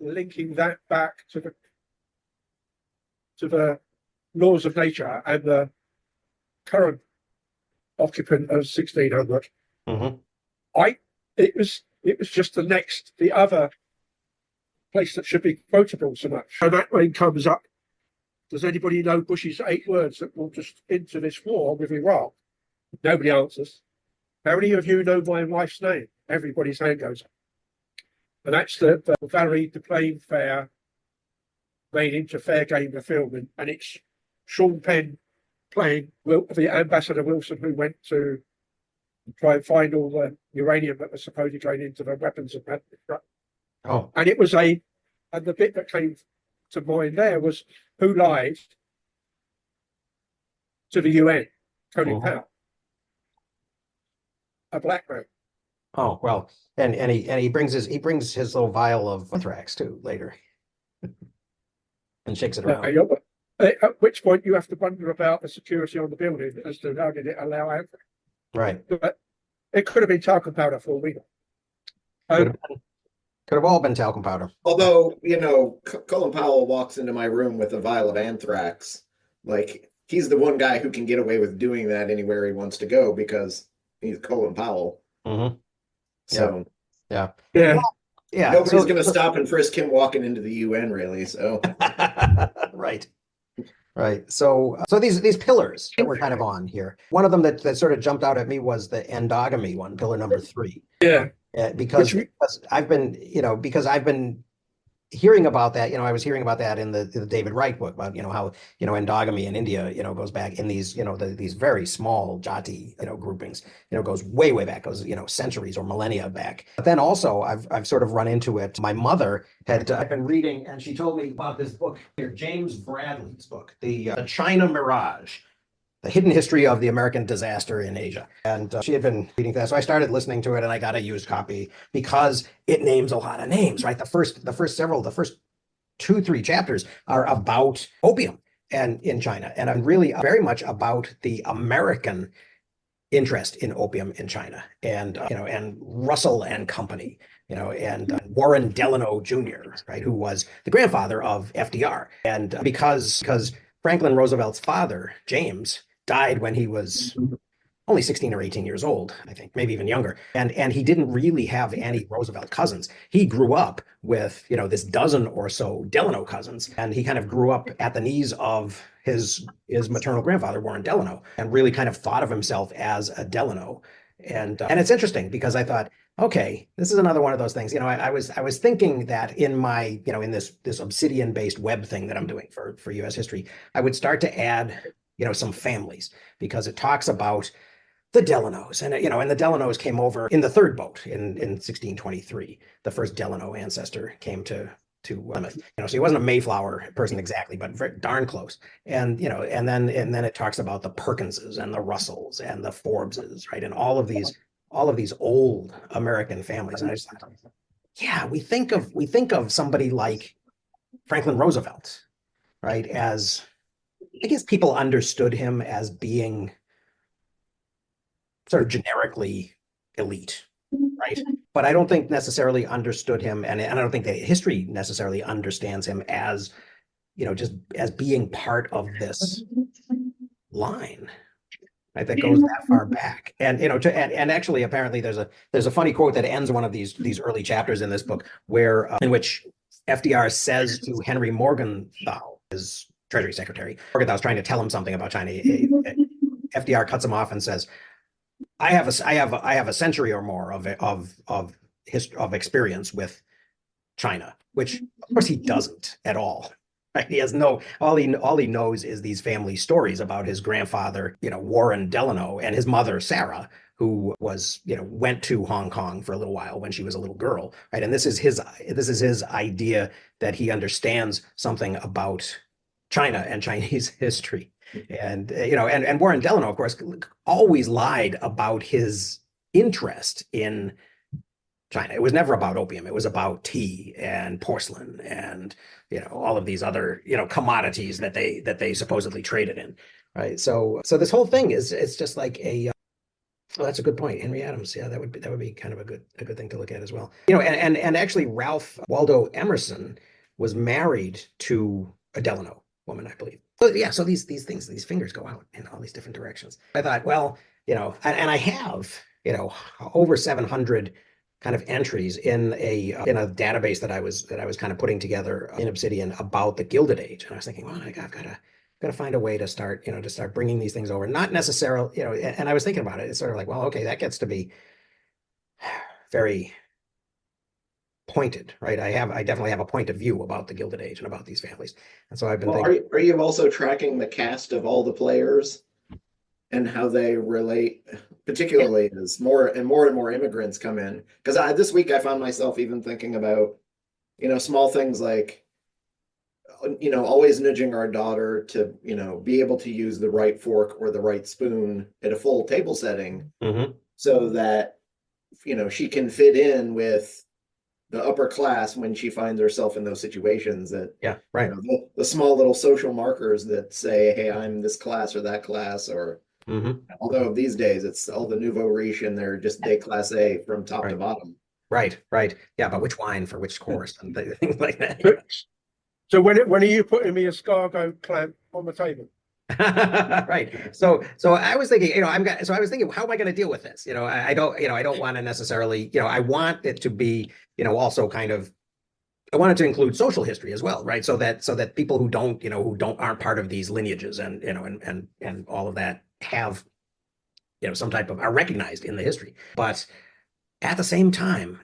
linking that back to the laws of nature and the current occupant of 1600, it was just the other place that should be quotable so much. And that one comes up. Does anybody know Bush's 8 words that brought us into this war with Iraq? Nobody answers. How many of you know my wife's name? Everybody's hand goes up. And that's the Valerie Duplain Fair made into Fair Game the film. And it's Sean Penn playing the Ambassador Wilson, who went to try and find all the uranium that was supposedly going into the weapons of and it was and the bit that came to mind there was who lied to the UN, Tony Powell. a black man. Oh, well, and he brings his little vial of anthrax too later and shakes it around. Yeah, but at which point you have to wonder about the security on the building as to how did it allow anthrax. Right. But it could have been talcum powder for all we know. Could have all been talcum powder. Although, Colin Powell walks into my room with a vial of anthrax. Like, he's the one guy who can get away with doing that anywhere he wants to go because he's Colin Powell. Mm-hmm. So, yeah. Nobody's going to stop and frisk him walking into the UN, really. So, right. Right. So these pillars that we're kind of on here. One of them that sort of jumped out at me was the endogamy one, pillar number 3. Yeah. Because I've been hearing about that. I was hearing about that in the David Wright book about, how, endogamy in India, goes back in these, these very small jati, groupings, goes way, way back, goes, centuries or millennia back. But then also I've sort of run into it. My mother had I've been reading, and she told me about this book here, James Bradley's book, the China Mirage, The Hidden History of the American Disaster in Asia. And she had been reading that. So I started listening to it, and I got a used copy because it names a lot of names, right? The first 2-3 chapters are about opium and in China. And I'm really very much about the American interest in opium in China, and and Russell and Company, and Warren Delano Jr., right, who was the grandfather of FDR. And because Franklin Roosevelt's father, James, died when he was only 16 or 18 years old, I think, maybe even younger. And he didn't really have any Roosevelt cousins. He grew up with, this dozen or so Delano cousins, and he kind of grew up at the knees of his maternal grandfather, Warren Delano, and really kind of thought of himself as a Delano. And it's interesting because I thought, okay, this is another one of those things. I was thinking that in my, in this Obsidian-based web thing that I'm doing for U.S. history, I would start to add, some families, because it talks about the Delanos, and and the Delanos came over in the third boat in 1623. The first Delano ancestor came to Plymouth. So he wasn't a Mayflower person exactly, but very darn close. And and then it talks about the Perkinses and the Russells and the Forbeses, right? And all of these old American families. And I just thought, yeah, we think of somebody like Franklin Roosevelt, right? As, I guess people understood him as being sort of generically elite, right? But I don't think necessarily understood him, and I don't think that history necessarily understands him as, just as being part of this line, right, that goes that far back. And and actually, apparently, there's a funny quote that ends one of these early chapters in this book, where in which FDR says to Henry Morgenthau, his Treasury Secretary, Morgenthau's trying to tell him something about China. FDR cuts him off and says, I have a century or more of experience with China, which of course he doesn't at all. Right? He has all he knows is these family stories about his grandfather, Warren Delano, and his mother Sarah, who was, went to Hong Kong for a little while when she was a little girl, right? And this is his idea that he understands something about China and Chinese history. And and Warren Delano, of course, always lied about his interest in China. It was never about opium. It was about tea and porcelain and all of these other commodities that they supposedly traded in, right? So this whole thing it's just like a well, that's a good point. Henry Adams, yeah, that would be kind of a good thing to look at as well. And actually Ralph Waldo Emerson was married to a Delano woman, I believe. So yeah, so these things, these fingers go out in all these different directions. I thought, well, and I have, over 700 kind of entries in a database that I was kind of putting together in Obsidian about the Gilded Age. And I was thinking, well, I've got to find a way to start bringing these things over. Not necessarily, and I was thinking about it. It's sort of like, well, okay, that gets to be very pointed, right? I definitely have a point of view about the Gilded Age and about these families. And so I've been thinking. Are you also tracking the cast of all the players and how they relate, particularly as more and more immigrants come in? Because this week I found myself even thinking about, small things like, always nudging our daughter to, be able to use the right fork or the right spoon at a full table setting. Mm-hmm. so that, she can fit in with the upper class when she finds herself in those situations, that, Yeah, right. the small little social markers that say, hey, I'm this class or that class, or Hmm. although these days it's all the nouveau riche and they're just déclassé from top to Right. bottom. Right. Right. Yeah, but which wine for which course and things like that. But, so when are you putting me escargot clamp on the table? Right. So I was thinking, so I was thinking, how am I going to deal with this? I don't, I don't want to necessarily, I want it to be, also kind of, I want it to include social history as well, right? So that people who don't, aren't part of these lineages and, and all of that have, some type of, are recognized in the history. But at the same time,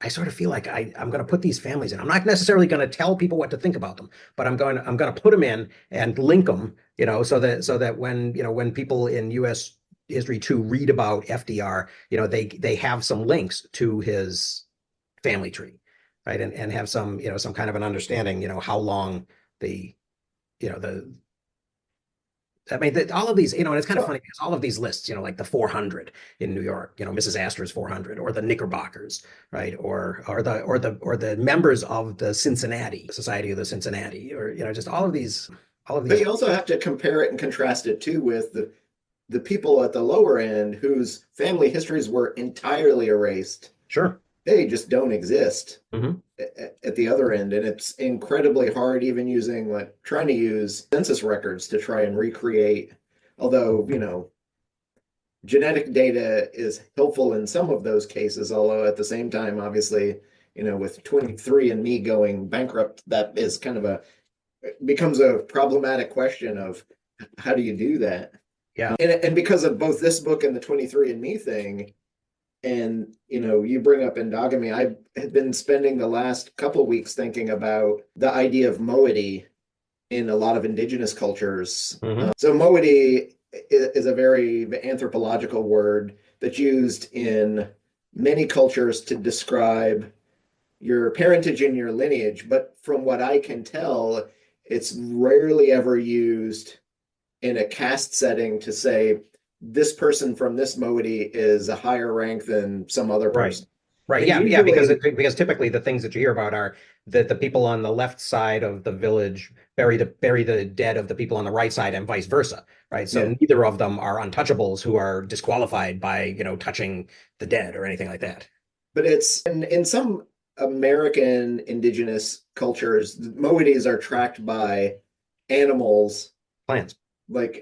I sort of feel like I'm going to put these families in. I'm not necessarily going to tell people what to think about them, but I'm going to put them in and link them, so that when people in U.S. history too read about FDR, they have some links to his family tree, right? And have some kind of an understanding, how long the, the I mean, all of these, and it's kind of funny because all of these lists, like the 400 in New York, Mrs. Astor's 400, or the Knickerbockers, right, or the members of the Cincinnati Society of the Cincinnati, or just all of But these. you also have to compare it and contrast it too with the people at the lower end whose family histories were entirely erased. Sure. They just don't exist Hmm. at the other end. And it's incredibly hard, even trying to use census records to try and recreate, although, genetic data is helpful in some of those cases, although at the same time, obviously, with 23andMe going bankrupt, that is becomes a problematic question of how do you do that? Yeah. And because of both this book and the 23andMe thing, and you bring up endogamy, I had been spending the last couple weeks thinking about the idea of moiety in a lot of indigenous cultures. Hmm. So moiety is a very anthropological word that's used in many cultures to describe your parentage and your lineage. But from what I can tell, it's rarely ever used in a caste setting to say this person from this moiety is a higher rank than some other Right. person. Right. And Yeah. Yeah. Because usually, typically the things that you hear about are that the people on the left side of the village bury the dead of the people on the right side and vice versa. Right. So yeah, neither of them are untouchables who are disqualified by, touching the dead or anything like that. but it's in some American indigenous cultures, moieties are tracked by animals, Plans.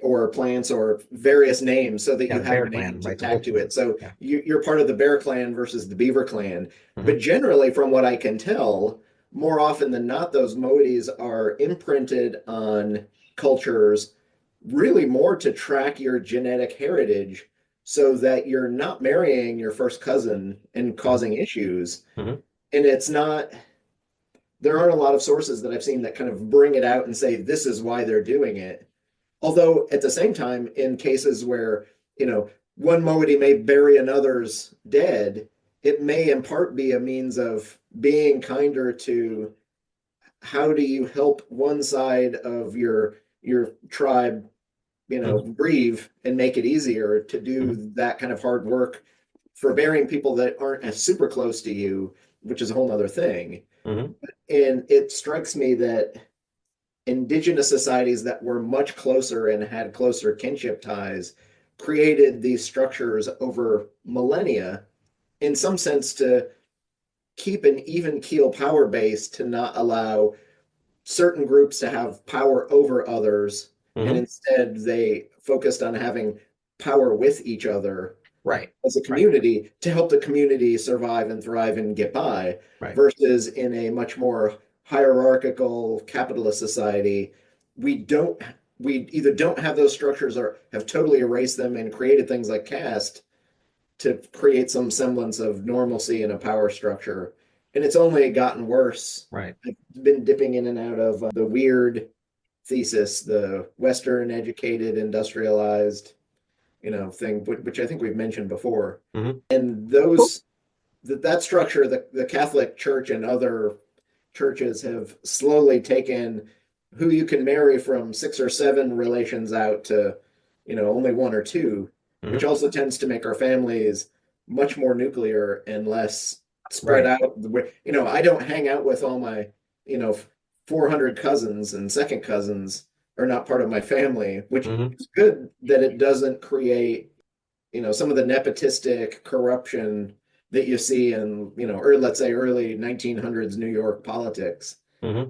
or plants or various names, so that Yeah. you The have a Bear name Clan. to Right. The tag Wolf to Clan. it. So Yeah. you're part of the Bear Clan versus the Beaver Clan. But Hmm. generally, from what I can tell, more often than not, those moieties are imprinted on cultures really more to track your genetic heritage, so that you're not marrying your first cousin and Hmm. causing issues. Hmm. And there aren't a lot of sources that I've seen that kind of bring it out and say this is why they're doing it. Although at the same time, in cases where, one moiety may bury another's dead, it may in part be a means of being kinder to how do you help one side of your tribe, Hmm. grieve and make it easier to Hmm. do that kind of hard work for burying people that aren't as super close to you, which is a whole other thing. Hmm. And it strikes me that indigenous societies that were much closer and had closer kinship ties created these structures over millennia, in some sense, to keep an even keel power base, to not allow certain groups to have power over others. And Hmm. instead, they focused on having power with each other Right. as a Right. community to help the community survive and thrive and get by, Right. versus in a much more hierarchical capitalist society, we either don't have those structures or have totally erased them and created things like caste to create some semblance of normalcy in a power structure. And it's only gotten worse. Right. I've been dipping in and out of the weird thesis, the Western educated, industrialized, thing, which I think we've mentioned before. Hmm. And that structure, the Catholic Church and other churches have slowly taken who you can marry from 6 or 7 relations out to, only 1 or 2. which also tends to make our families much more nuclear and less spread Right. out. I don't hang out with all my, you know, 400 cousins and second cousins are not part of my family, which Hmm. is good that it doesn't create, some of the nepotistic corruption that you see in, or let's say early 1900s New York politics. Hmm.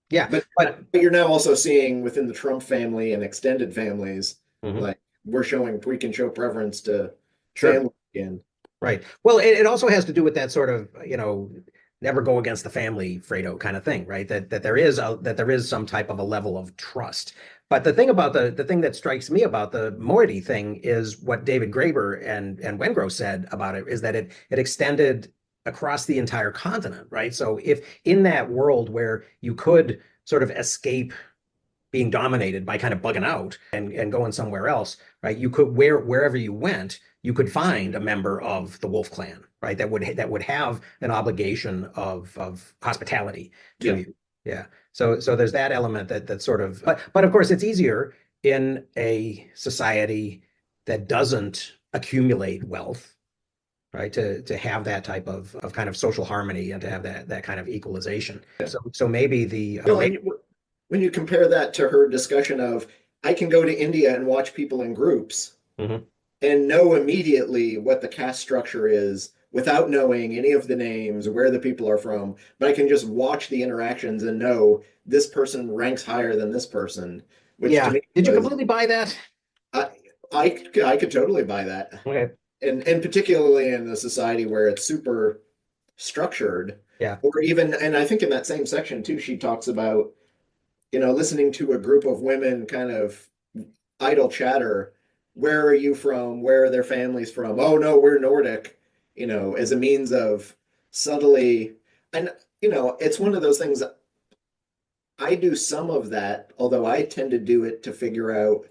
Yeah, But but you're now also seeing within the Trump family and extended families, mhm. like we can show preference to Sure. family again. Right. Well, it also has to do with that sort of, never go against the family, Fredo kind of thing, right? That there is some type of a level of trust. But the thing about the thing that strikes me about the moiety thing is what David Graeber and Wengrow said about it is that it extended across the entire continent, right? So if in that world where you could sort of escape being dominated by kind of bugging out and going somewhere else, right? You could wherever you went, you could find a member of the Wolf Clan, right? That would have an obligation of hospitality to Yeah. you. Yeah. So there's that element that sort of, but of course it's easier in a society that doesn't accumulate wealth, right? To have that type of kind of social harmony and to have that kind of equalization. Yeah. So maybe the Well, and when you compare that to her discussion of, I can go to India and watch people in groups Mhm. and know immediately what the caste structure is without knowing any of the names, where the people are from, but I can just watch the interactions and know this person ranks higher than this person, which to Yeah. me Did you was completely buy that? I I could totally buy that. Okay. And particularly in a society where it's super structured, Yeah. or even, and I think in that same section too, she talks about, listening to a group of women kind of idle chatter. Where are you from? Where are their families from? Oh no, we're Nordic, as a means of subtly, and it's one of those things. I do some of that, although I tend to do it to figure out.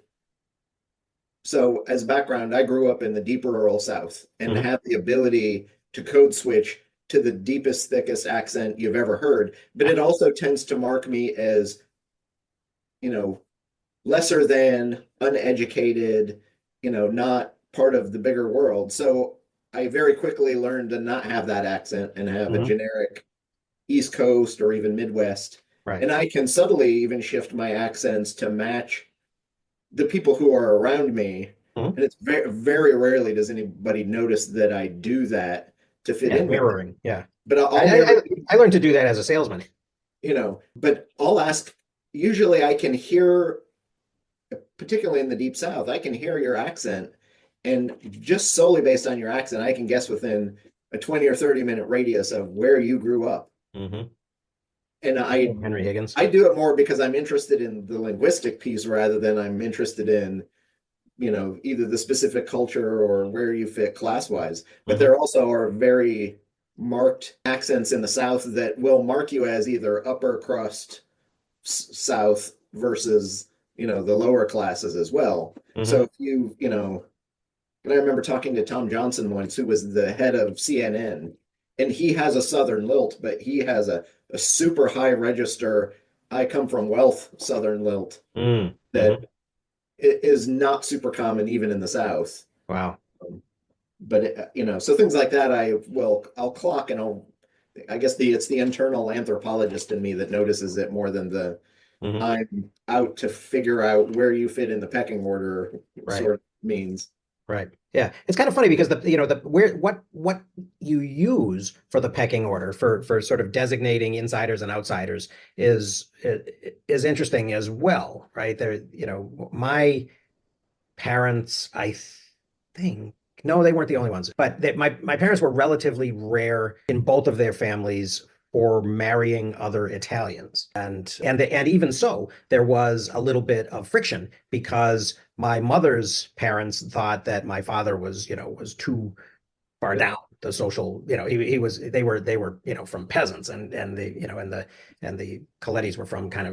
So, as background, I grew up in the deeper rural South and Hmm. have the ability to code switch to the deepest, thickest accent you've ever heard. But it also tends to mark me as, you know, lesser than, uneducated, not part of the bigger world. So I very quickly learned to not have that accent and have a Hmm. generic East Coast or even Midwest. Right. And I can subtly even shift my accents to match the people who are around me. Hmm. And it's very, very rarely does anybody notice that I do that to fit Yeah. in with them. Mirroring. Yeah. But I, I'll I mirror, I I learned to do that as a salesman. but I'll ask, usually I can hear, particularly in the deep South, I can hear your accent. And just solely based on your accent, I can guess within a 20 or 30-minute radius of where you grew up. Hmm. And Henry Higgins. I do it more because I'm interested in the linguistic piece rather than I'm interested in, either the specific culture or where you fit class wise. But Hmm. there also are very marked accents in the South that will mark you as either upper crust South versus, the lower classes as well. So Hmm. if and I remember talking to Tom Johnson once, who was the head of CNN, and he has a Southern lilt, but he has a super high register. I come from wealth Southern lilt that Hmm. is not super common even in the South. Wow. But so things like that, I'll clock and I guess it's the internal anthropologist in me that notices it more than the Hmm. I'm out to figure out where you fit in the pecking order Right. sort of means. Right. Yeah. It's kind of funny because the where what you use for the pecking order for sort of designating insiders and outsiders is interesting as well, right? My parents, I think, no, they weren't the only ones, but my parents were relatively rare in both of their families for marrying other Italians. And even so, there was a little bit of friction because my mother's parents thought that my father was too far Yeah. down the social, they were from peasants and the Colettis were from kind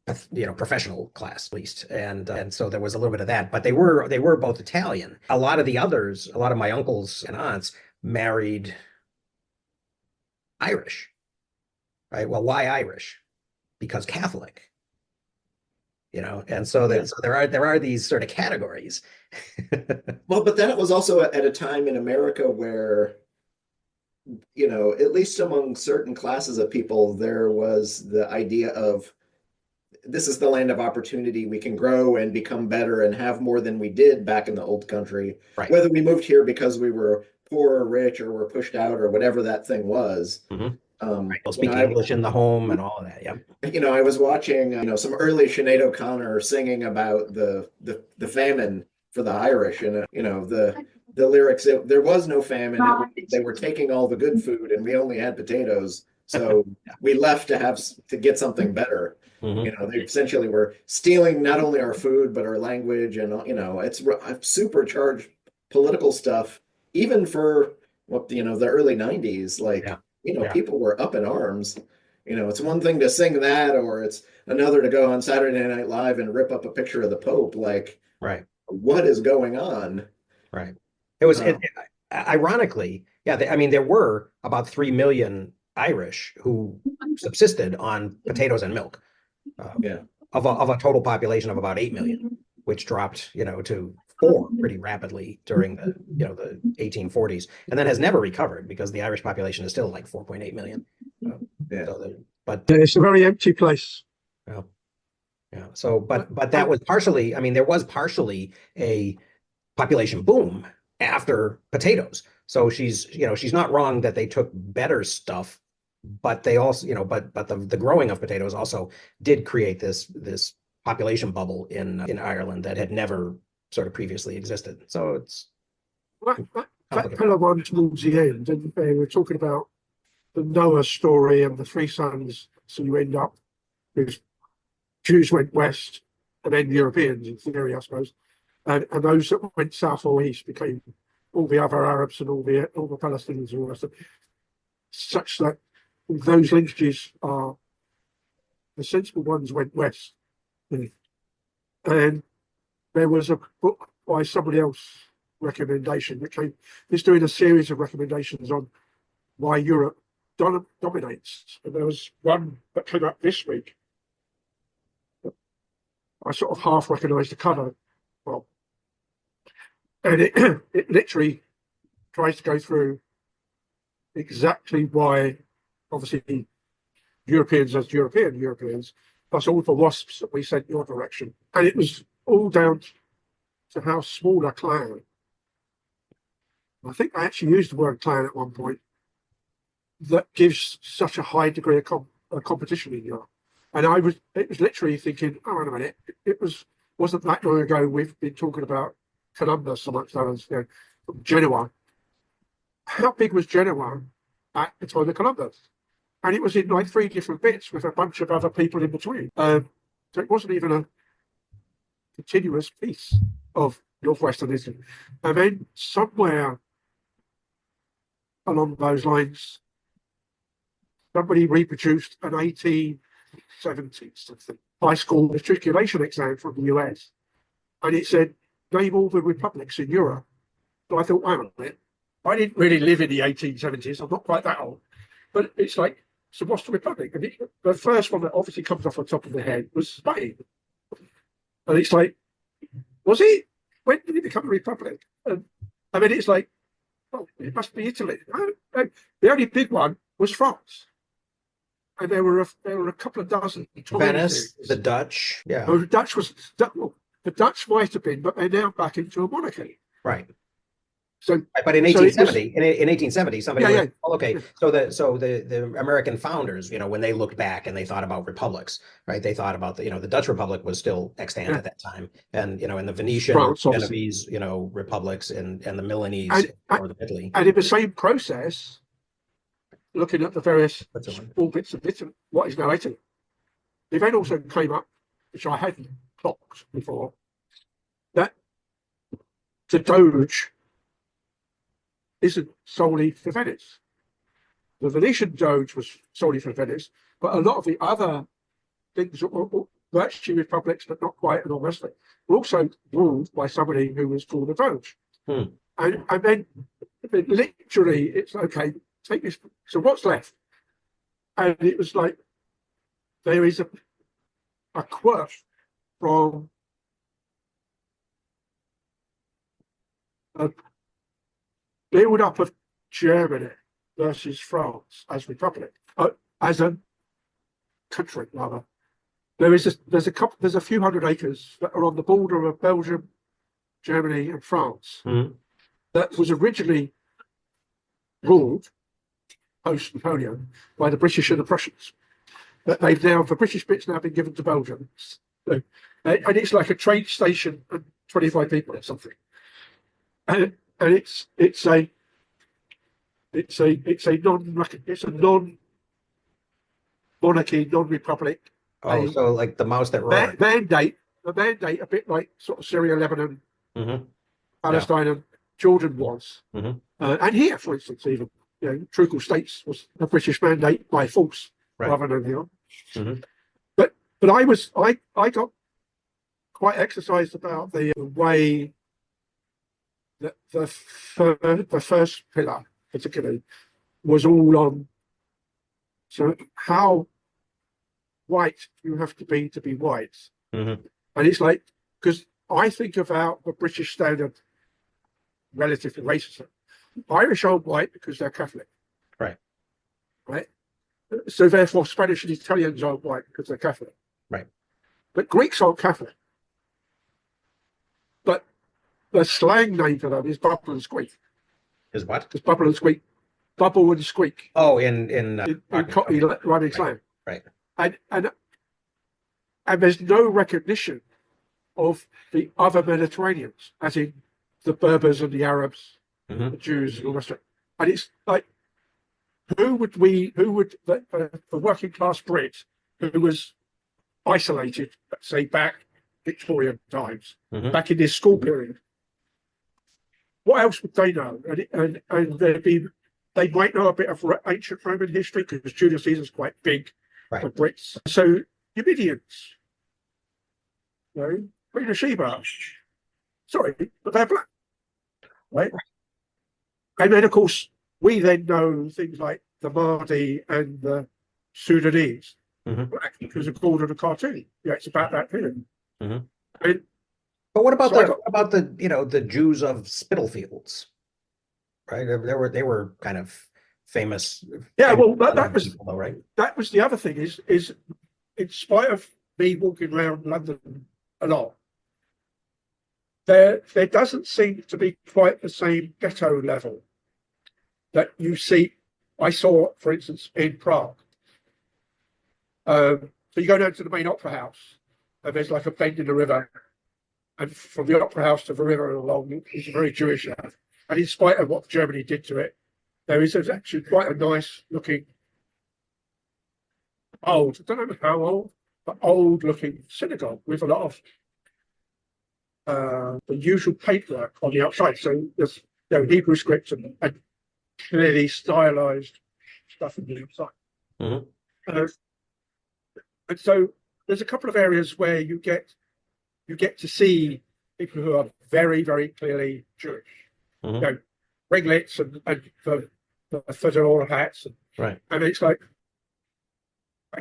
of professional class at least, and so there was a little bit of that, but they were both Italian. A lot of the others, a lot of my uncles and aunts married Irish, right? Well, why Irish? Because Catholic. and so that so there are these sort of categories. Well, but then it was also at a time in America where, at least among certain classes of people, there was the idea of this is the land of opportunity. We can grow and become better and have more than we did back in the old country. Right. Whether we moved here because we were poor or rich or were pushed out or whatever that thing was. Mhm. Um, Well, speaking English in the home and all of that. Yeah. I was watching, some early Sinead O'Connor singing about the famine for the Irish, and the lyrics. There was no famine. They were taking all the good food, and we only had potatoes. So we left to get something better. Mhm. They essentially were stealing not only our food but our language, and it's supercharged political stuff. Even for the early '90s, like Yeah. Yeah. people were up in arms. It's one thing to sing that, or it's another to go on Saturday Night Live and rip up a picture of the Pope. Like, Right. what is going on? Right. It was ironically, yeah. I mean, there were about 3 million Irish who subsisted on potatoes and milk, Yeah. of a total population of about 8 million, which dropped, to 4 pretty rapidly during the 1840s, and then has never recovered because the Irish population is still like 4.8 million. Yeah. But it's a very empty place. well, yeah. So, but that was partially. I mean, there was partially a population boom after potatoes. So she's not wrong that they took better stuff, but they also, but the growing of potatoes also did create this population bubble in Ireland that had never sort of previously existed. So it's That kind of one towards the end, and they were talking about the Noah story and the 3 sons. So you end up with Jews went west, and then Europeans in theory, I suppose, and those that went south or east became all the other Arabs and all the Palestinians and all the rest of it, such that those linkages are the sensible ones went west. And there was a book by somebody else recommendation that came. It's doing a series of recommendations on why Europe dominates. And there was one that came up this week. I sort of half recognised the cover. Well, and it literally tries to go through exactly why, obviously, Europeans as Europeans, plus all the wasps that we sent your direction. And it was all down to how small a clan. I think I actually used the word clan at one point. That gives such a high degree of competition in Europe. And it was literally thinking, oh, wait a minute, wasn't that long ago we've been talking about Columbus, amongst others, Genoa. How big was Genoa at the time of Columbus? And it was in like 3 different bits with a bunch of other people in between. So it wasn't even a continuous piece of northwestern Italy. And then somewhere along those lines, somebody reproduced an 1870s something high school matriculation exam from the US, and it said, name all the republics in Europe. So I thought, wait a minute, I didn't really live in the 1870s, I'm not quite that old, but it's like, so what's the republic? And the first one that obviously comes off the top of the head was Spain. And it's like, was it? When did it become a republic? And I mean, it's like, well, it must be Italy. No, the only big one was France. And there were a couple of dozen. Venice, the Dutch. Yeah. Oh, the Dutch might have been, but they're now back into a monarchy. Right. So, but in 1870, in 1870, somebody yeah. well, okay. So the American founders, when they looked back and they thought about republics, right? They thought about the Dutch Republic was still extant at that time, and and the Venetian, France, Genovese, republics, and the Milanese or the Italy. And in the same process, looking at the various small bits of what is now Italy, the event also came up, which I hadn't clocked before, that the Doge isn't solely for Venice. The Venetian Doge was solely for Venice, but a lot of the other things were actually republics, but not quite, and all the rest of it, were also ruled by somebody who was called a Doge. And then literally, it's okay, take this. So what's left? And it was like, there is a quirk from a build-up of Germany versus France as republic, as a country rather. There's a few hundred acres that are on the border of Belgium, Germany, and France that was originally ruled post-Napoleon by the British and the Prussians. But the British bit's now been given to Belgium, so, and it's like a train station and 25 people or something. And it's a non-monarchy, non-republic. Oh, so like the mouse that roared. Mandate, a bit like sort of Syria, Lebanon, Palestine, and Jordan was, and here, for instance, even trucial states was a British mandate by force rather than the But I got quite exercised about the way that the first pillar, particularly, was all on. So how white you have to be white, and it's like, because I think about the British standard relative to racism. Irish aren't white because they're Catholic, right? So therefore, Spanish and Italians aren't white because they're Catholic, right? But Greeks aren't Catholic. But the slang name for them is bubble and squeak. Is what? It's bubble and squeak. Bubble and squeak. Oh, in Cockney rhyming slang. Right. And there's no recognition of the other Mediterraneans, as in the Berbers and the Arabs, the Jews and all the rest of it. And it's like, who would the working class Brit who was isolated, let's say back Victorian times, back in this school period, what else would they know? And they might know a bit of ancient Roman history because Julius Caesar's quite big for Brits. So Numidians, Queen of Sheba, sorry, but they're black, right? And then of course we then know things like the Mahdi and the Sudanese, black, because according to the cartoon, it's about that period. But what about the Jews of Spitalfields, right? They were kind of famous. Yeah, well, that was people, though, right? That was the other thing is in spite of me walking around London a lot, there doesn't seem to be quite the same ghetto level that I saw, for instance, in Prague. So you go down to the main opera house, and there's like a bend in the river, and from the opera house to the river and along is a very Jewish area. And in spite of what Germany did to it, there's actually quite a nice looking old, I don't know how old, but old looking synagogue with a lot of the usual paintwork on the outside. So there's Hebrew script and clearly stylized stuff on the outside. And so there's a couple of areas where you get to see people who are very, very clearly Jewish. Ringlets and the fedora hats. And it's like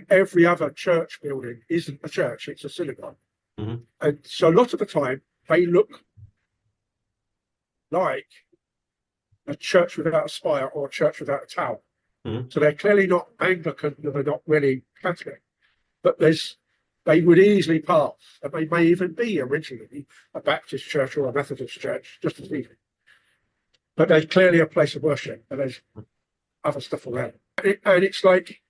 every other church building isn't a church, it's a synagogue. And so a lot of the time they look like a church without a spire or a church without a tower. So they're clearly not Anglican, they're not really Catholic, but they would easily pass, and they may even be originally a Baptist church or a Methodist church, just as easily. But they're clearly a place of worship, and there's other stuff around. And it's like,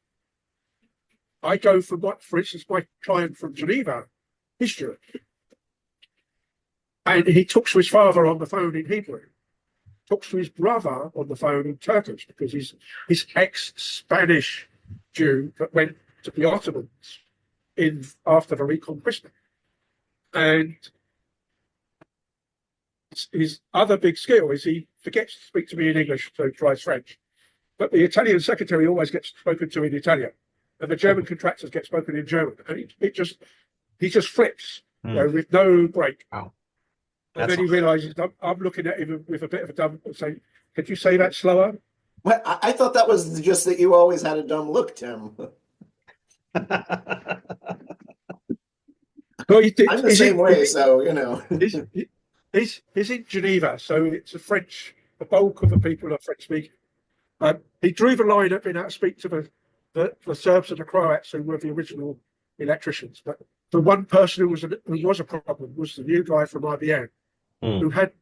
I go for instance, my client from Geneva, he's Jewish. And he talks to his father on the phone in Hebrew, talks to his brother on the phone in Turkish, because he's ex-Spanish Jew that went to the Ottomans after the Reconquista. And his other big skill is he forgets to speak to me in English, so he tries French. But the Italian secretary always gets spoken to in Italian, and the German contractors get spoken in German. And he just flips, with no break. Wow. And then he realizes I'm looking at him with a bit of a dumb and saying, "Could you say that slower?" Well, I thought that was just that you always had a dumb look, Tim. Well, I'm the same way, so you know. he's in Geneva, so it's a French. The bulk of the people are French speaking. He drew the line at being able to speak to the Serbs and the Croats who were the original electricians. But the one person who was a problem was the new guy from IBM who had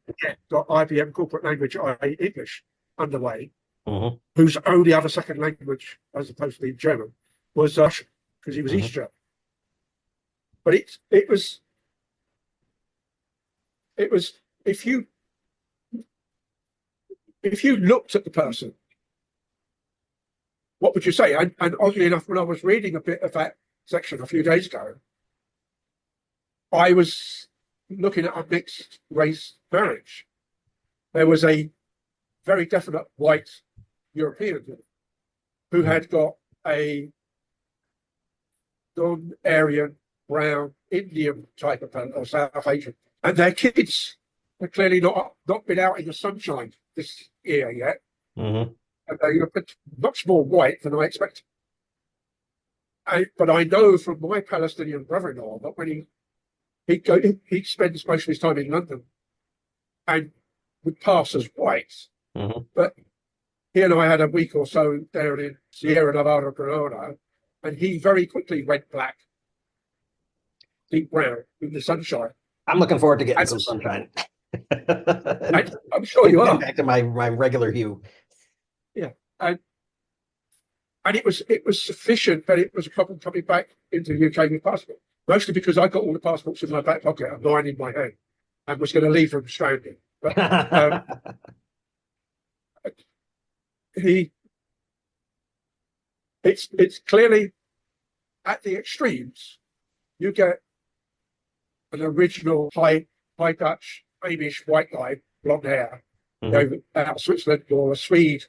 got IBM corporate language, i.e. English, underway, whose only other second language, as opposed to being German, was Russian, because he was East German. But it was if you looked at the person, what would you say? And oddly enough, when I was reading a bit of that section a few days ago, I was looking at a mixed race marriage. There was a very definite white European who had got a non-Aryan, brown, Indian type of person, or South Asian. And their kids had clearly not been out in the sunshine this year yet. And they were much more white than I expected. But I know from my Palestinian brother-in-law that when he spends most of his time in London and would pass as white. But he and I had a week or so down in Sierra Nevada, Granada, and he very quickly went black, deep brown in the sunshine. I'm looking forward to getting some sunshine. I'm sure you are. Back to my regular hue. Yeah, and it was sufficient, but it was a problem coming back into the UK with passport. Mostly because I got all the passports in my back pocket and mine in my hand, and was going to leave them stranded. But it's clearly at the extremes. You get an original high Dutch, Amish white guy, blonde hair, out of Switzerland, or a Swede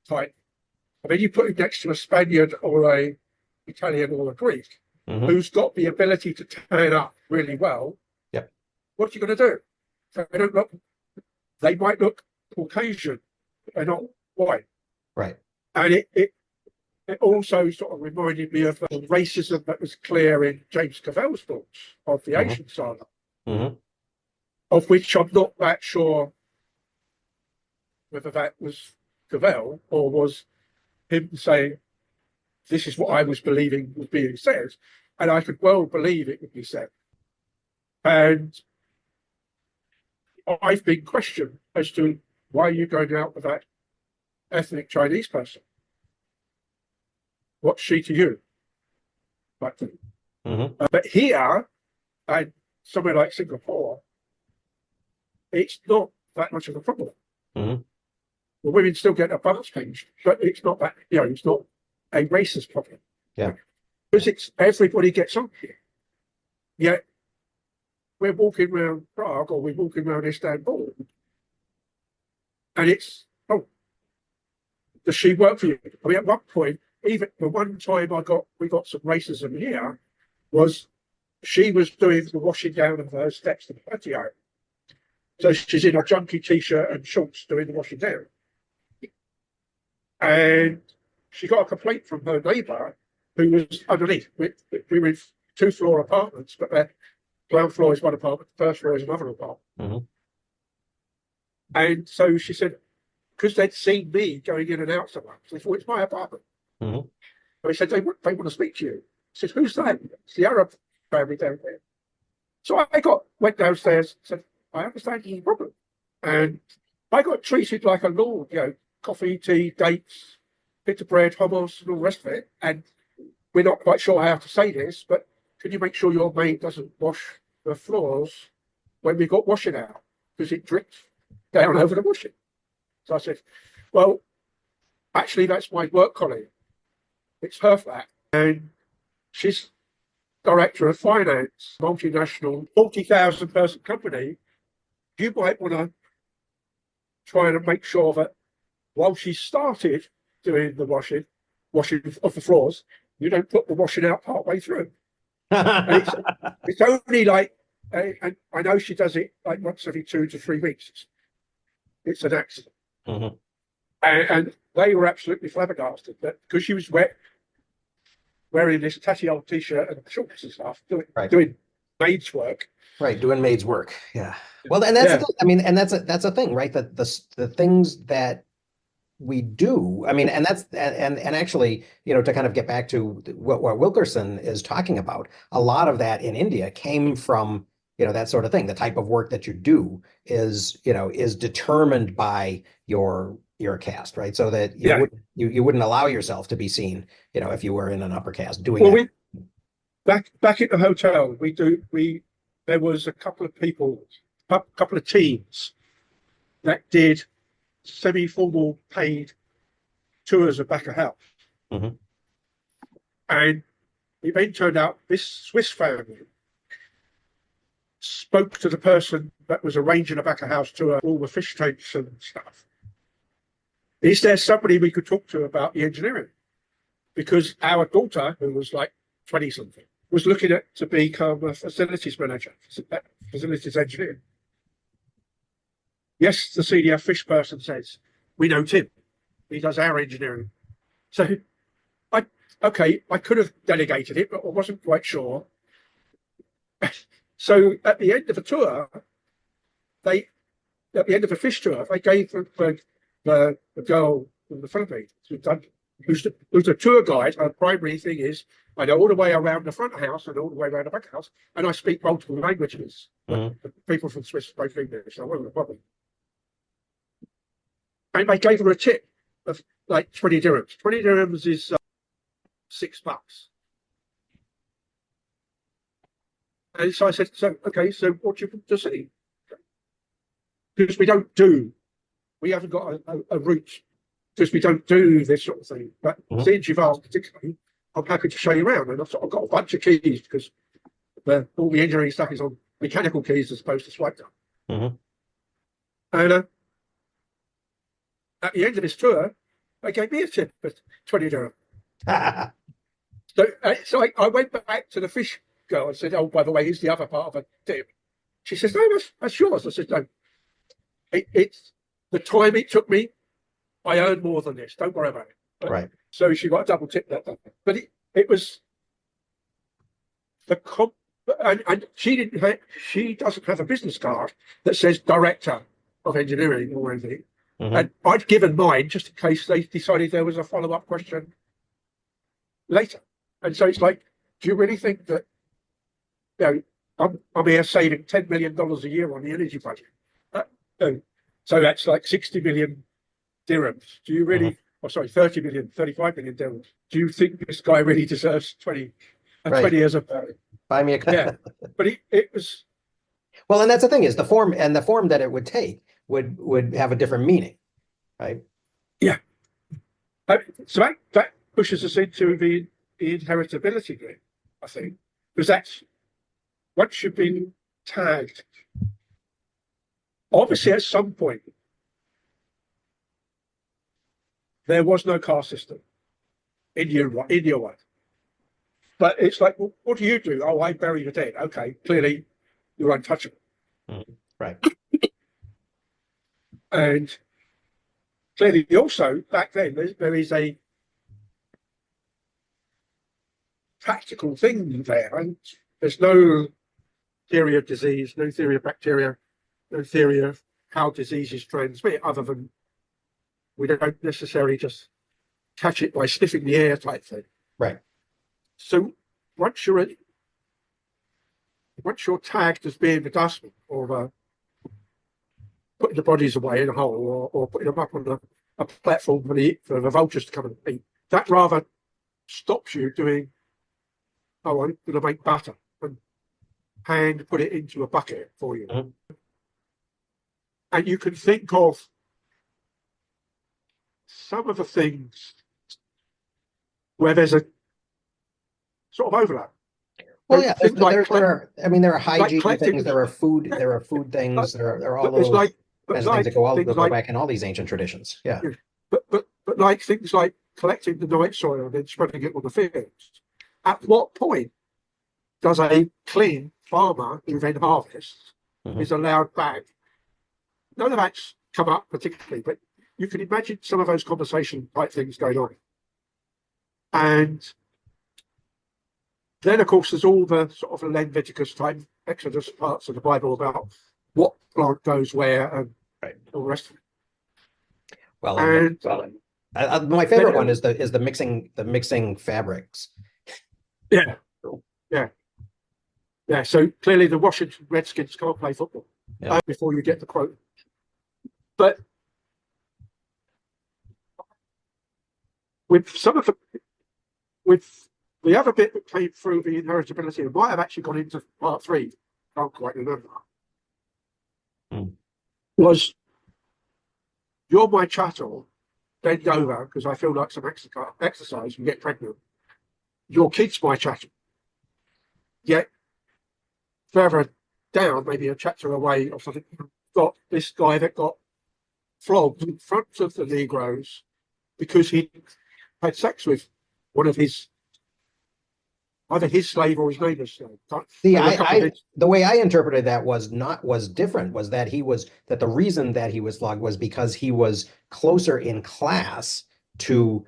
type. I mean, you put him next to a Spaniard or a Italian or a Greek, who's got the ability to tan up really well. Yep. What are you going to do? They might look Caucasian, but they're not white. Right. And it also sort of reminded me of the racism that was clear in James Cavell's books of the Asian saga, of which I'm not that sure whether that was Cavell or was him saying, this is what I was believing was being said, and I could well believe it would be said. And I've been questioned as to why are you going out with that ethnic Chinese person? What's she to you? But here, and somewhere like Singapore, it's not that much of a problem. The women still get a bumps changed, but it's not that, it's not a racist problem. Yeah. Because it's everybody gets on here. Yet we're walking around Prague or we're walking around Istanbul, and it's, does she work for you? I mean, at one point, even the one time we got some racism here was she was doing the washing down of her steps to the patio. So she's in a junky t-shirt and shorts doing the washing down. And she got a complaint from her neighbour who was underneath. We were in 2-floor apartments, but the ground floor is one apartment, the first floor is another apartment. And so she said, because they'd seen me going in and out so much, they thought it's my apartment. And they said, they want to speak to you. I said, who's that? It's the Arab family down there. So I went downstairs and said, I understand there's a problem. And I got treated like a lord, coffee, tea, dates, bit of bread, hummus, and all the rest of it. And we're not quite sure how to say this, but can you make sure your maid doesn't wash the floors when we got washing out? Because it dripped down over the washing. So I said, well, actually, that's my work colleague. It's her flat. And she's director of finance, multinational, 40,000 person company. You might want to try and make sure that while she started doing the washing of the floors, you don't put the washing out part way through. And it's only like, and I know she does it like once every 2 to 3 weeks. It's an accident. And they were absolutely flabbergasted that because she was wet, wearing this tatty old t-shirt and shorts and stuff, Right. doing maid's work. Right, doing maid's work. Yeah. Well, and that's Yeah. the thing. I mean, and that's a thing, right? That the things that we do. I mean, and that's and actually, to kind of get back to what Wilkerson is talking about, a lot of that in India came from, that sort of thing. The type of work that you do is determined by your caste, right? So that Yeah. you wouldn't allow yourself to be seen, if you were in an upper caste doing Well, that. back at the hotel, there was a couple of people, a couple of teams that did semi-formal paid tours of back of house. Mhm. And it then turned out this Swiss family spoke to the person that was arranging a back of house tour, all the fish tanks and stuff. Is there somebody we could talk to about the engineering? Because our daughter, who was like 20 something, was looking at to become a facilities manager, facilities engineer. Yes, the senior fish person says, we know Tim. He does our engineering. So I could have delegated it, but I wasn't quite sure. So at the end of the tour, at the end of the fish tour, they gave the girl from the Philippines who's the tour guide. Her primary thing is, I know all the way around the front house and all the way around the back house, and I speak multiple languages. The people from Swiss spoke English, so I wasn't a problem. And they gave her a tip of like 20 dirhams. 20 dirhams is $6. And so I said, okay, so what do you want to see? Because we haven't got a route, because we don't do this sort of thing. But since you've asked particularly, I'm happy to show you around. And I've sort of got a bunch of keys because all the engineering stuff is on mechanical keys as opposed to swipe down. And at the end of this tour, they gave me a tip of 20 dirham. So I went back to the fish girl and said, oh, by the way, here's the other part of a tip. She says, no, that's yours. I said, no, it's the time it took me. I earned more than this. Don't worry about it. But, right. So she got a double tip that time. But it was and she doesn't have a business card that says director of engineering or anything. And I'd given mine just in case they decided there was a follow-up question later. And so it's like, do you really think that, I'm here saving $10 million a year on the energy budget? So that's like 60 million dirhams. Do you really, 30 million, 35 million dirhams. Do you think this guy really deserves 20 years of buy me a yeah, but it was. Well, and that's the thing is the form that it would take would have a different meaning, right? Yeah. So that pushes us into the inheritability game, I think, because that's once you've been tagged. Obviously, at some point, there was no caste system. India was. But it's like, well, what do you do? Oh, I bury the dead. Okay, clearly you're untouchable. Right. And clearly also, back then, there is a practical thing there. And there's no theory of disease, no theory of bacteria, no theory of how diseases transmit, other than we don't necessarily just catch it by sniffing the air type thing. Right. So once you're tagged as being the dustman or putting the bodies away in a hole or putting them up on a platform for the vultures to come and eat, that rather stops you doing, oh, I'm going to make butter and hand put it into a bucket for you. And you can think of some of the things where there's a sort of overlap. Well, yeah, there are hygiene things. there are food things, there are all those things that go back in all these ancient traditions. Yeah. But like things like collecting the night soil and then spreading it on the fields. At what point does a clean farmer who then harvests is allowed back? None of that's come up particularly, but you can imagine some of those conversation type things going on. And Then, of course, there's all the sort of Leviticus type Exodus parts of the Bible about what plant goes where and Right. all the rest of it. Well, And my favorite one is the mixing fabrics. yeah, yeah. So clearly, the Washington Redskins can't play football before you get the quote. But with some of the other bit that came through the inheritability, it might have actually gone into part 3. Can't quite remember. Was you're my chattel, bend over because I feel like some exercise and get pregnant. Your kid's my chattel. Yet further down, maybe a chapter away or something, got this guy that got flogged in front of the Negroes because he had sex with one of his, either his slave or his neighbor's slave. See, the way I interpreted that was different, was that the reason that he was flogged was because he was closer in class to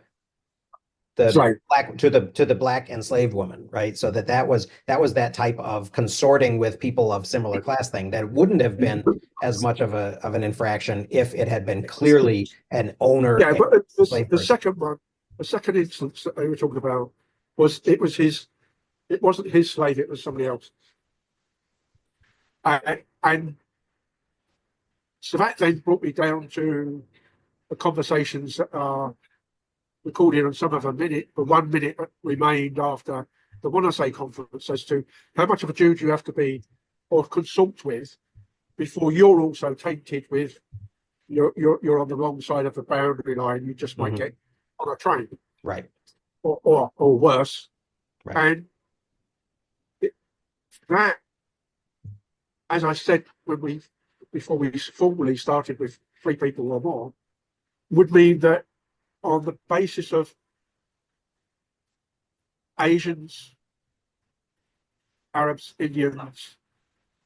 the black enslaved woman, right? So that was that type of consorting with people of similar class thing that wouldn't have been as much of an infraction if it had been clearly an owner. Yeah, but the second one, the second instance that they were talking about it wasn't his slave, it was somebody else. And so that then brought me down to the conversations that are recorded on some of the 1 minute that remained after the Wannsee conference as to how much of a Jew do you have to be or consult with before you're also tainted with you're on the wrong side of the boundary line. You just might get on a train, right, or worse, right. And that, as I said before we formally started with 3 people or more, would mean that on the basis of Asians, Arabs, Indians,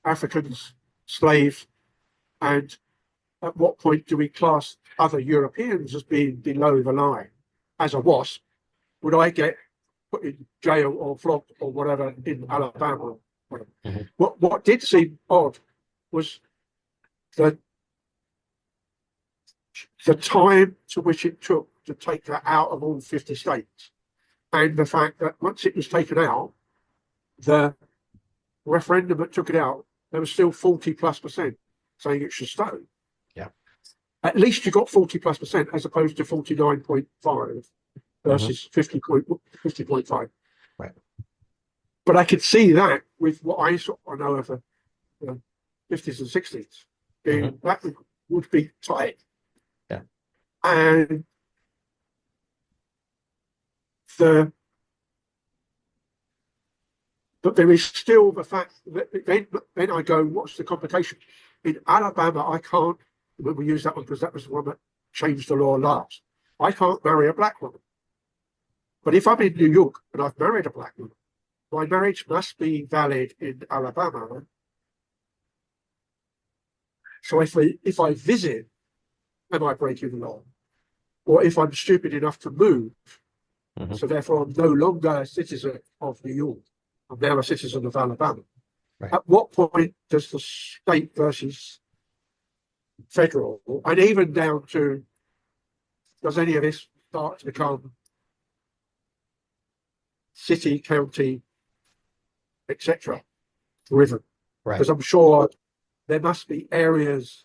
Africans, slaves, and at what point do we class other Europeans as being below the line? As a WASP, would I get put in jail or flogged or whatever in Alabama? What did seem odd was the time to which it took to take that out of all 50 states, and the fact that once it was taken out, the referendum that took it out, there was still 40+% saying it should stay. Yeah. At least you got 40+% as opposed to 49.5 versus 50.5. Right. But I could see that with what I sort of know of the 50s and 60s, that would be tight. Yeah. And but there is still the fact that then I go, what's the complication? In Alabama, I can't, when we use that one because that was the one that changed the law last, I can't marry a black woman. But if I'm in New York and I've married a black woman, my marriage must be valid in Alabama. So if I visit, am I breaking the law? Or if I'm stupid enough to move, so therefore I'm no longer a citizen of New York, I'm now a citizen of Alabama. Right. At what point does the state versus federal, and even down to, does any of this start to become city, county, etc. driven? Right. Because I'm sure there must be areas,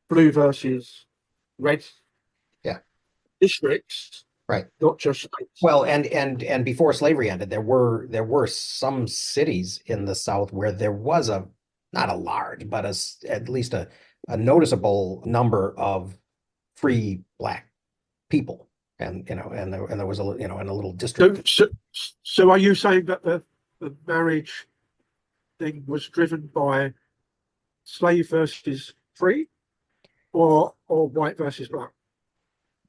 blue versus red districts, right, not just states. Well, and before slavery ended, there were some cities in the South where there was not a large, but at least a noticeable number of free black people, and there was in a little district. So are you saying that the marriage thing was driven by slave versus free, or white versus black?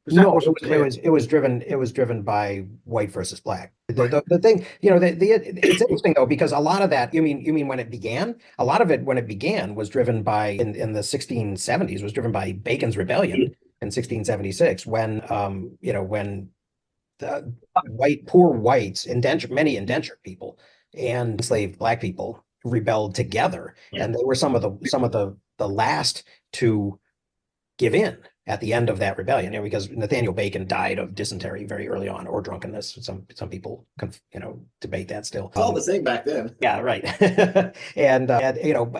No, it was driven by white versus black. The thing, it's interesting though, because a lot of that, you mean when it began, a lot of it when it began was driven by in the 1670s, was driven by Bacon's Rebellion in 1676, when poor whites, many indentured people, and enslaved black people rebelled together, and they were some of the last to give in at the end of that rebellion, because Nathaniel Bacon died of dysentery very early on, or drunkenness. Some people, debate that still. It's all the same back then. Yeah, right. And it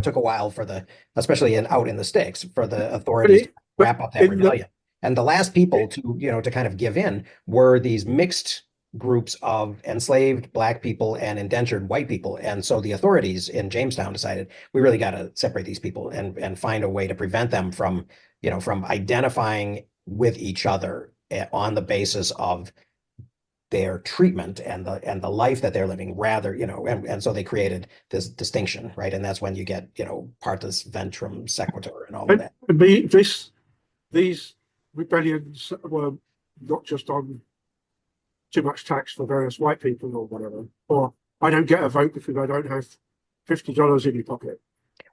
took a while for especially out in the sticks, for the authorities to wrap up that rebellion. And the last people to kind of give in were these mixed groups of enslaved black people and indentured white people. And so the authorities in Jamestown decided, we really got to separate these people and find a way to prevent them from identifying with each other on the basis of their treatment and the life that they're living, rather, and so they created this distinction, right? And that's when you get, partus ventrum sequitur and all of that. These rebellions were not just on too much tax for various white people or whatever, or I don't get a vote because I don't have $50 in your pocket.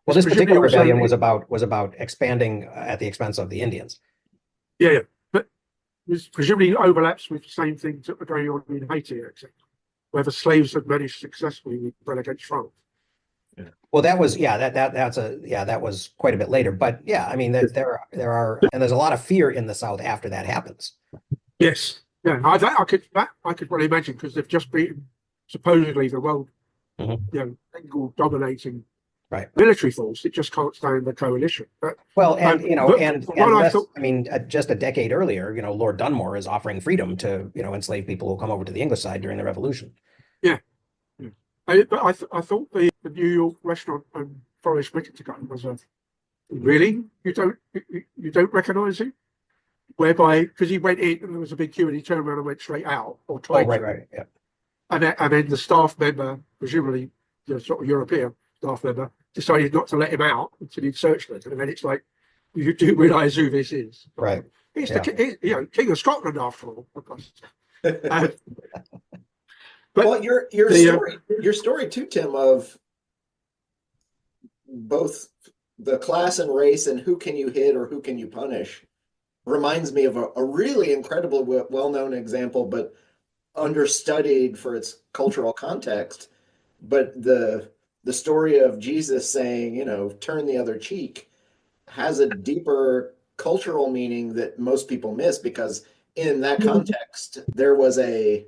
Well, this particular rebellion was about expanding at the expense of the Indians. Yeah, but this presumably overlaps with the same things that were going on in Haiti, etc., where the slaves had managed successfully to rebel against France. Yeah. Well, that was that was quite a bit later, but yeah, I mean there are and there's a lot of fear in the South after that happens. Yes, yeah, I could really imagine, because they've just beaten supposedly the world, single dominating military force. It just can't stand the coalition. But, just a decade earlier, Lord Dunmore is offering freedom to enslaved people who come over to the English side during the Revolution. Yeah. I thought the New York restaurant and Forest Whitaker was really, you don't recognise him, whereby, because he went in and there was a big queue and he turned around and went straight out, or tried to. Right, yeah. And then the staff member, presumably the sort of European staff member, decided not to let him out until he'd searched it. And then it's like, you do realise who this is, right? He's the King of Scotland after all. But your story too, Tim, of both the class and race and who can you hit or who can you punish, reminds me of a really incredibly well-known example, but understudied for its cultural context. But the story of Jesus saying, turn the other cheek, has a deeper cultural meaning that most people miss, because in that context, there was a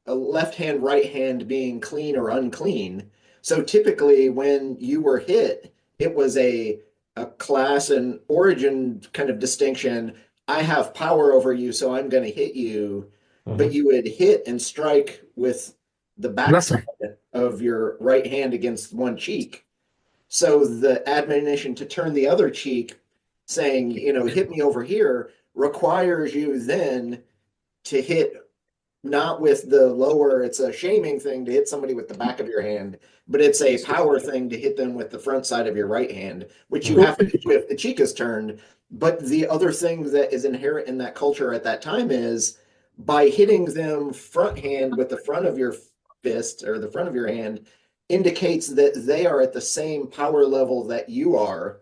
left hand, right hand being clean or unclean. So typically when you were hit, it was a class and origin kind of distinction. I have power over you, so I'm going to hit you. Mm-hmm. But you would hit and strike with the backside of your right hand against one cheek. So the admonition to turn the other cheek, saying, hit me over here, requires you then to hit not with the lower, it's a shaming thing to hit somebody with the back of your hand, but it's a power thing to hit them with the front side of your right hand, which you have to do if the cheek is turned. But the other thing that is inherent in that culture at that time is, by hitting them front hand with the front of your fist or the front of your hand, indicates that they are at the same power level that you are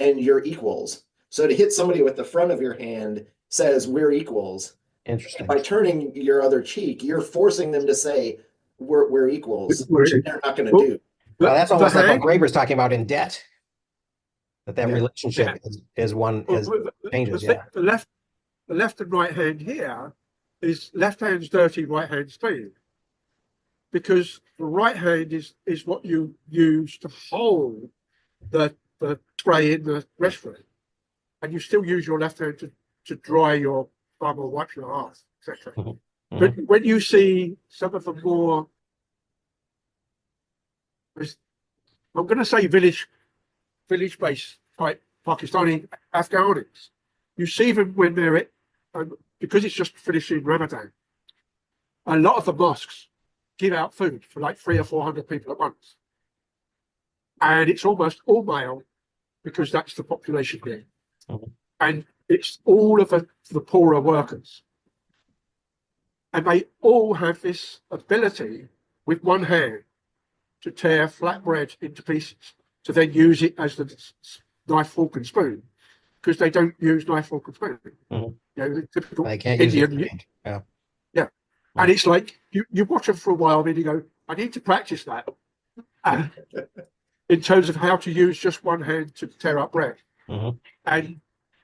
and you're equals. So to hit somebody with the front of your hand says we're equals. Interesting. By turning your other cheek, you're forcing them to say we're equals, which they're not going to do. Well, that's almost like what Graeber's talking about in debt. That relationship is one changes. The left and right hand here is left hand's dirty, right hand's clean, because the right hand is what you use to hold the tray in the restaurant, and you still use your left hand to dry your bum or wipe your ass, etc. Mm-hmm. But when you see some of the more, I'm going to say village-based type Pakistani Afghanis, you see them when they're because it's just finishing Ramadan. A lot of the mosques give out food for like 300 or 400 people at once, and it's almost all male because that's the population here. Mm-hmm. And it's all of the poorer workers. And they all have this ability with one hand to tear flat bread into pieces, to then use it as the knife, fork and spoon. because they don't use knife or spoon. Mhm. The typical They can't use Indian. it. Yeah. Yeah. And it's like you watch them for a while, and you go, I need to practice that. In terms of how to use just one hand to tear up bread. Mm-hmm. And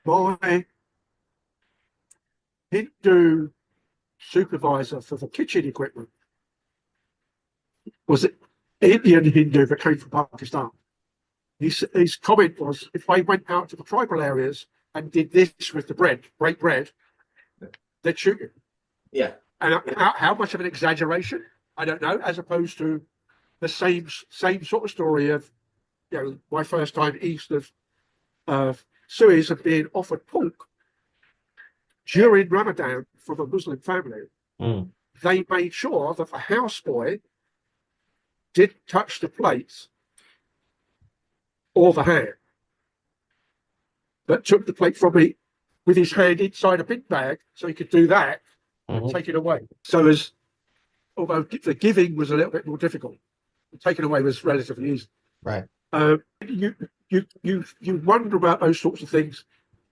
my Hindu supervisor for the kitchen equipment was an Indian Hindu that came from Pakistan. His comment was, if I went out to the tribal areas and did this with the bread, break bread, they'd shoot you. Yeah. And how much of an exaggeration? I don't know, as opposed to the same sort of story of, my first time east of Suez and being offered pork during Ramadan from a Muslim family. Mm. They made sure that the houseboy didn't touch the plates or the hand, but took the plate from me with his hand inside a big bag so he could do that and take it away. So although the giving was a little bit more difficult, the taking away was relatively easy. Right. You wonder about those sorts of things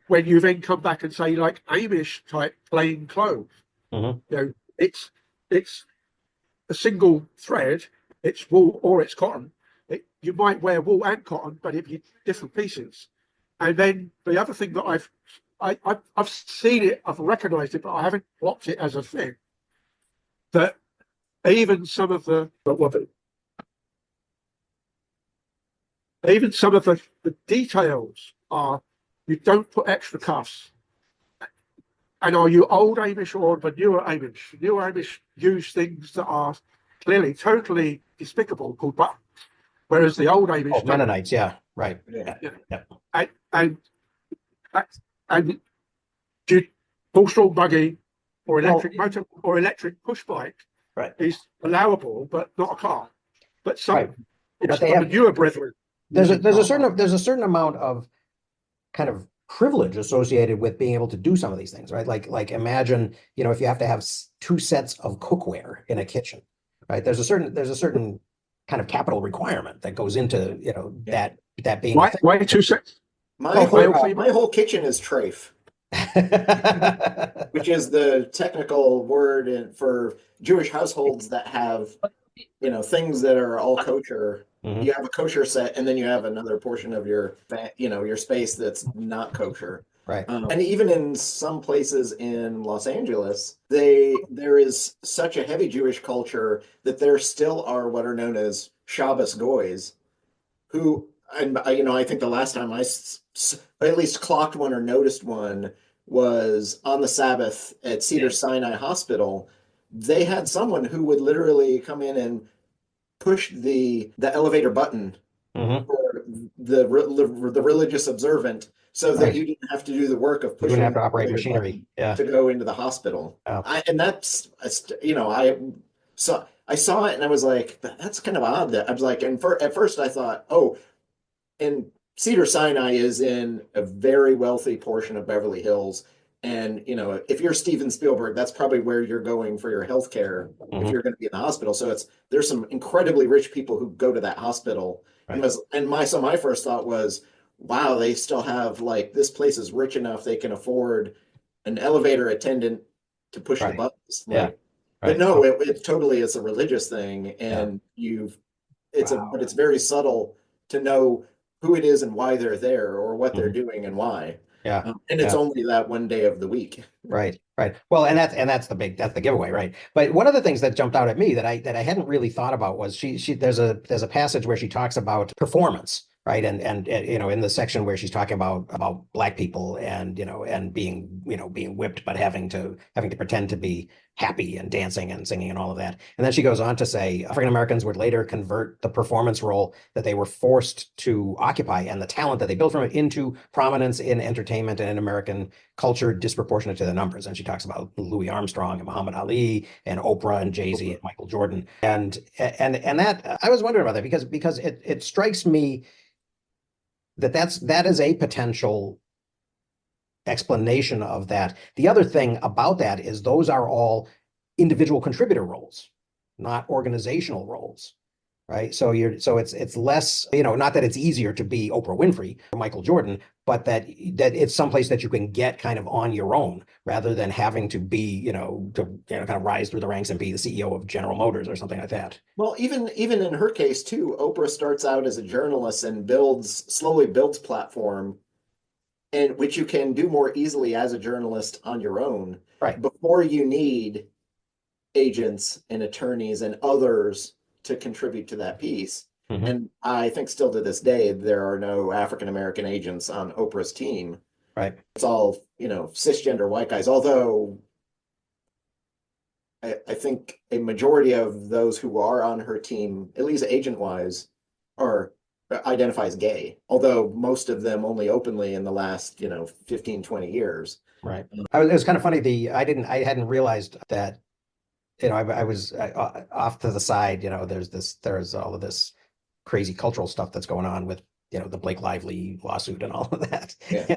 when you then come back and say, like, Amish type plain clothes. Mm-hmm. It's a single thread, it's wool or it's cotton. You might wear wool and cotton, but it'd be different pieces. And then the other thing that I've seen it, I've recognized it, but I haven't blocked it as a thing, that even some of the details are, you don't put extra cuffs. And are you old Amish or the newer Amish? Newer Amish use things that are clearly totally despicable, called buttons, whereas the old Amish don't. Mennonites, yeah, right. Yeah. And do horse-drawn buggy or electric motor or electric push bike is allowable, but not a car. But some, but they have the newer brethren. There's a certain amount of kind of privilege associated with being able to do some of these things, right? Like imagine, if you have to have two sets of cookware in a kitchen, right? There's a certain kind of capital requirement that goes into, that being why two sets? My whole kitchen is trafe, which is the technical word for Jewish households that have, things that are all kosher. Mm-hmm. You have a kosher set, and then you have another portion of your space that's not kosher. Right. And even in some places in Los Angeles, there is such a heavy Jewish culture that there still are what are known as Shabbos goys, who, and I think the last time I at least clocked one or noticed one was on the Sabbath at Cedars-Sinai Hospital. They had someone who would literally come in and push the elevator button for the religious observant, so that you didn't have to do the work of pushing. You wouldn't have to operate machinery to go into the hospital. Oh. I saw it and I was like, that's kind of odd. That I was like, and at first I thought, and Cedars-Sinai is in a very wealthy portion of Beverly Hills. And, if you're Steven Spielberg, that's probably where you're going for your health care if you're going to be in the hospital. So there's some incredibly rich people who go to that hospital. Right. So my first thought was, wow, they still have, like, this place is rich enough they can afford an elevator attendant to push the buttons. But no, it totally is a religious thing. And but it's very subtle to know who it is and why they're there or what they're doing and why. Yeah. And it's only that one day of the week. Right. Well, and that's the giveaway, right? But one of the things that jumped out at me that I hadn't really thought about was there's a passage where she talks about performance, right? And in the section where she's talking about Black people and being whipped, but having to pretend to be happy and dancing and singing and all of that. And then she goes on to say African Americans would later convert the performance role that they were forced to occupy and the talent that they built from it into prominence in entertainment and in American culture disproportionate to the numbers. And she talks about Louis Armstrong and Muhammad Ali and Oprah and Jay-Z and Michael Jordan. And that I was wondering about that because it strikes me that is a potential explanation of that. The other thing about that is those are all individual contributor roles, not organizational roles. right? So it's less, not that it's easier to be Oprah Winfrey or Michael Jordan, but that it's someplace that you can get kind of on your own rather than having to be, kind of rise through the ranks and be the CEO of General Motors or something like that. Well, even in her case too, Oprah starts out as a journalist and slowly builds platform, and which you can do more easily as a journalist on your own Right. before you need agents and attorneys and others to contribute to that piece. Hmm. And I think still to this day, there are no African American agents on Oprah's team. Right. It's all, cisgender white guys, although I think a majority of those who are on her team, at least agent wise, are identify as gay, although most of them only openly in the last, 15, 20 years. Right. It was kind of funny. I hadn't realized that, I was off to the side, there's all of this crazy cultural stuff that's going on with, the Blake Lively lawsuit and all of that. Yeah.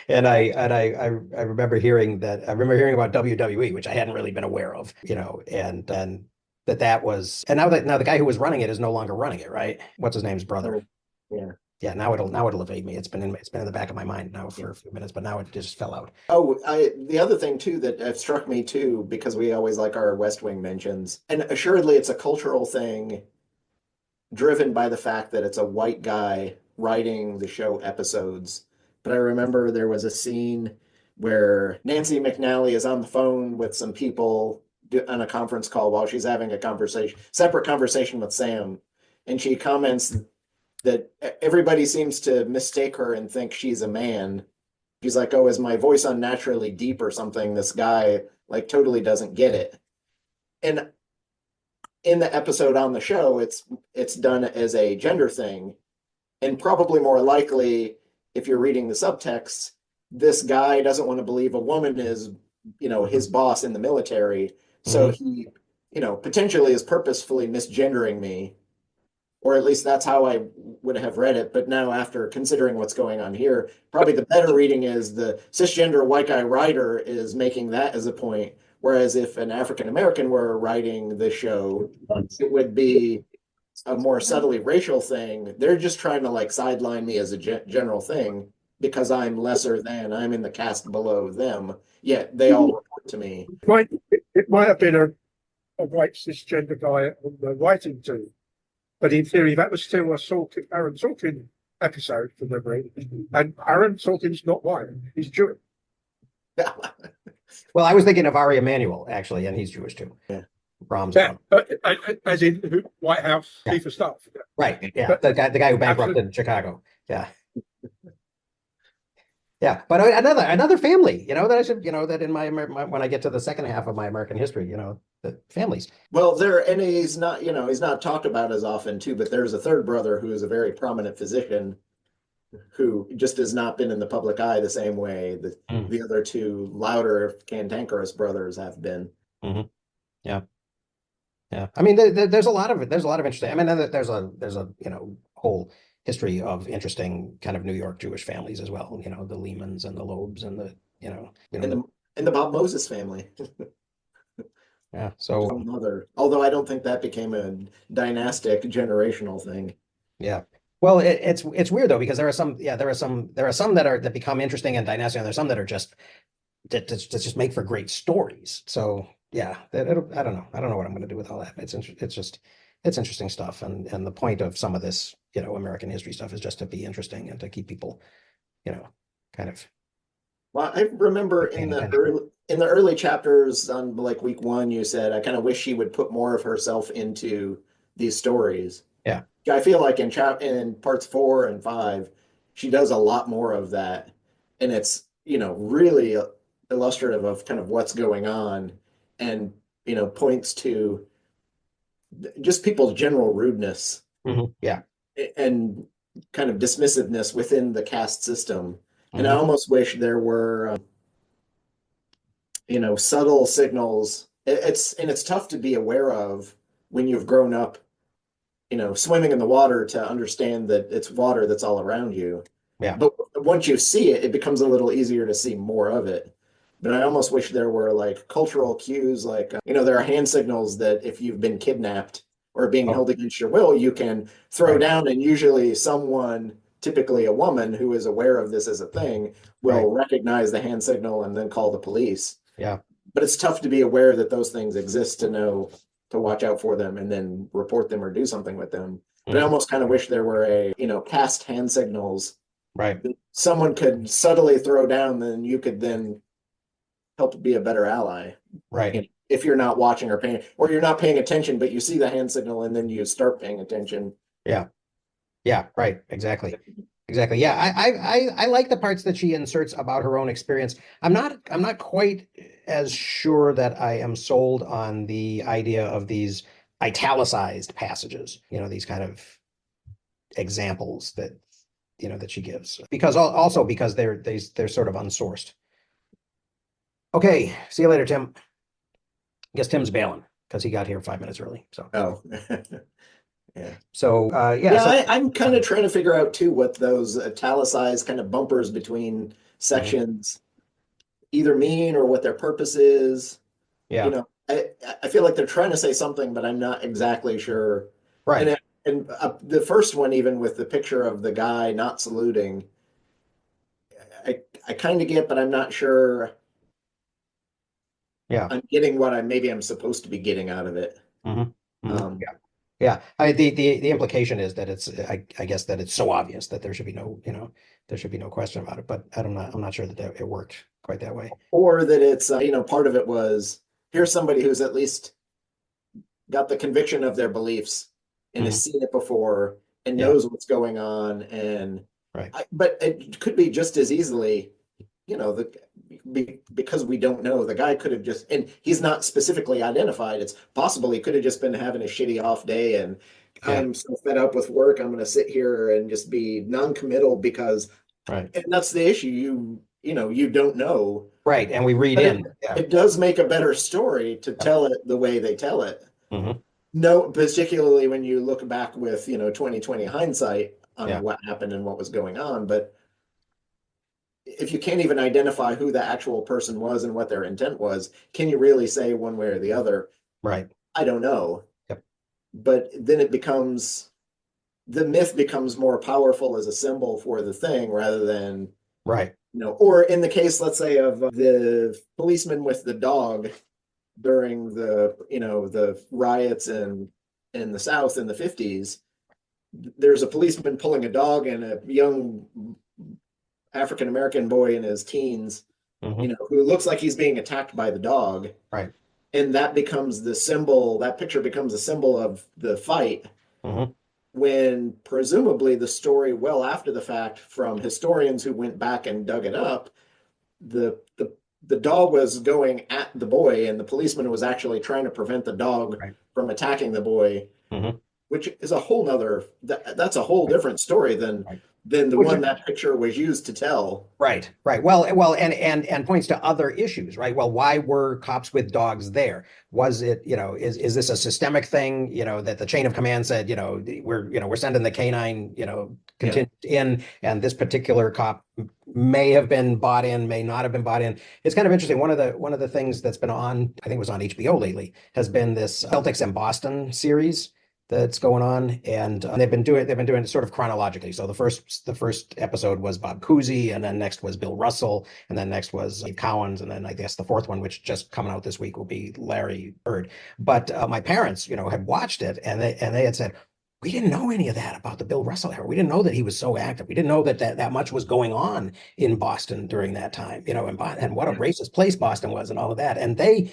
And I remember hearing about WWE, which I hadn't really been aware of, and then that was, and now the guy who was running it is no longer running it, right? What's his name's brother? So, yeah. Yeah, now it'll evade me. It's been in the back of my mind now for a few minutes, but now it just fell out. Oh, the other thing too that have struck me too, because we always like our West Wing mentions, and assuredly it's a cultural thing driven by the fact that it's a white guy writing the show episodes. But I remember there was a scene where Nancy McNally is on the phone with some people on a conference call while she's having a separate conversation with Sam. And she comments that everybody seems to mistake her and think she's a man. She's like, "Oh, is my voice unnaturally deep or something?" This guy like totally doesn't get it. And in the episode on the show, it's done as a gender thing, and probably more likely, if you're reading the subtext, this guy doesn't want to believe a woman is, his boss in the military, so he, potentially is purposefully misgendering me, or at least that's how I would have read it. But now, after considering what's going on here, probably the better reading is the cisgender white guy writer is making that as a point. Whereas if an African American were writing the show, it would be a more subtly racial thing. They're just trying to like sideline me as a general thing because I'm lesser than, I'm in the caste below them. Yet they all report to me. It might have been a white cisgender guy on the writing team, but in theory, that was still Aaron Sorkin episode from memory. And Aaron Sorkin's not white; he's Jewish. Well, I was thinking of Ari Emanuel actually, and he's Jewish too. Yeah. Brahms. Yeah, as in White House chief of staff. Right. Yeah. But- the guy who bankrupted Chicago. Yeah. Yeah. But another family, that I should, that in my when I get to the second half of my American history, the families. Well, and he's not talked about as often too, but there's a third brother who is a very prominent physician who just has not been in the public eye the same way that the other two louder cantankerous brothers have been. Mm-hmm. Yeah. Yeah. I mean, there's a lot of interesting. I mean, there's a whole history of interesting kind of New York Jewish families as well. The Lehmans and the Loebs and the and the Bob Moses family. Yeah. So another, although I don't think that became a dynastic generational thing. Yeah. Well, it's weird though, because there are some that become interesting and dynastic, and there's some that are just that just make for great stories. So yeah, I don't know what I'm going to do with all that. It's interesting stuff, and the point of some of this American history stuff is just to be interesting and to keep people kind of. Well, I remember in the early chapters on like week 1, you said I kind of wish she would put more of herself into these stories. Yeah. I feel like in parts 4 and 5, she does a lot more of that, and it's really illustrative of kind of what's going on, and points to just people's general rudeness. Mm-hmm. Yeah. And kind of dismissiveness within the caste system. And I Mm-hmm. almost wish there were subtle signals. It's tough to be aware of when you've grown up swimming in the water to understand that it's water that's all around you. Yeah. But once you see it, it becomes a little easier to see more of it. But I almost wish there were like cultural cues, like there are hand signals that if you've been kidnapped, or being Oh, held against your will, you can throw right, down, and usually someone, typically a woman who is aware of this as a thing, right. will recognize the hand signal and then call the police. Yeah. But it's tough to be aware that those things exist to know to watch out for them and then report them or do something with them. But I Mhm. almost kind of wish there were caste hand signals Right. that someone could subtly throw down, then you could then help be a better ally. Right. If you're not watching or paying, or you're not paying attention, but you see the hand signal and then you start paying attention. Yeah. Yeah. Right. Exactly. Exactly. Yeah. I like the parts that she inserts about her own experience. I'm not quite as sure that I am sold on the idea of these italicized passages, these kind of examples that, that she gives, because also because they're sort of unsourced. Okay. See you later, Tim. I guess Tim's bailing because he got here 5 minutes early. So, Oh, yeah. yeah. Yeah, So, I'm kind of trying to figure out too what those italicized kind of bumpers between mhm, sections either mean or what their purpose is. You yeah. know, I feel like they're trying to say something, but I'm not exactly sure. And Right. the first one, even with the picture of the guy not saluting, I kind of get, but I'm not sure Yeah. I'm getting what maybe I'm supposed to be getting out of it. Hmm. Hmm. Um, Yeah, the implication is that I guess that it's so obvious that there should be no, there should be no question about it. But I'm not sure that it worked quite that way. or that it's part of it was here's somebody who's at least got the conviction of their beliefs and Hmm. has seen it before and Yeah, knows what's going on. And right. but it could be just as easily, because we don't know, the guy could have just, and he's not specifically identified. It's possible he could have just been having a shitty off day and Yeah, I'm so fed up with work. I'm going to sit here and just be non-committal because, right, and that's the issue. You don't know, right. And we read but in. Yeah. it does make a better story to Yep. tell it the way they tell it. Hmm. No, particularly when you look back with, 2020 hindsight on Yeah, what happened and what was going on. But if you can't even identify who the actual person was and what their intent was, can you really say one way or the other? right. I don't know. Yep. But then the myth becomes more powerful as a symbol for the thing rather than, Right. or in the case, let's say, of the policeman with the dog during the riots in the South in the 50s. There's a policeman pulling a dog and a young African American boy in his teens, Hmm. who looks like he's being attacked by the dog. Right. And that becomes the symbol, that picture becomes a symbol of the fight, Hmm. when presumably the story, well after the fact, from historians who went back and dug it up, the dog was going at the boy and the policeman was actually trying to prevent the dog Right. from attacking the boy, Hmm. which is a whole nother, that's a whole Right. different story than Right. the Which one that picture was used to tell. Right, right. Well, and points to other issues, right? Well, why were cops with dogs there? Was it, is this a systemic thing, that the chain of command said, we're sending the canine, Yeah. contingent in, and this particular cop may have been bought in, may not have been bought in. It's kind of interesting. One of the things that's been on, I think it was on HBO lately, has been this Celtics and Boston series that's going on, and they've been doing it sort of chronologically. So the first episode was Bob Cousy, and then next was Bill Russell, and then next was Dave Cowens, and then I guess the fourth one, which just coming out this week, will be Larry Bird. But my parents, had watched it, and they had said, we didn't know any of that about the Bill Russell era. We didn't know that he was so active. We didn't know that much was going on in Boston during that time, and what a Yeah. racist place Boston was, and all of that. And they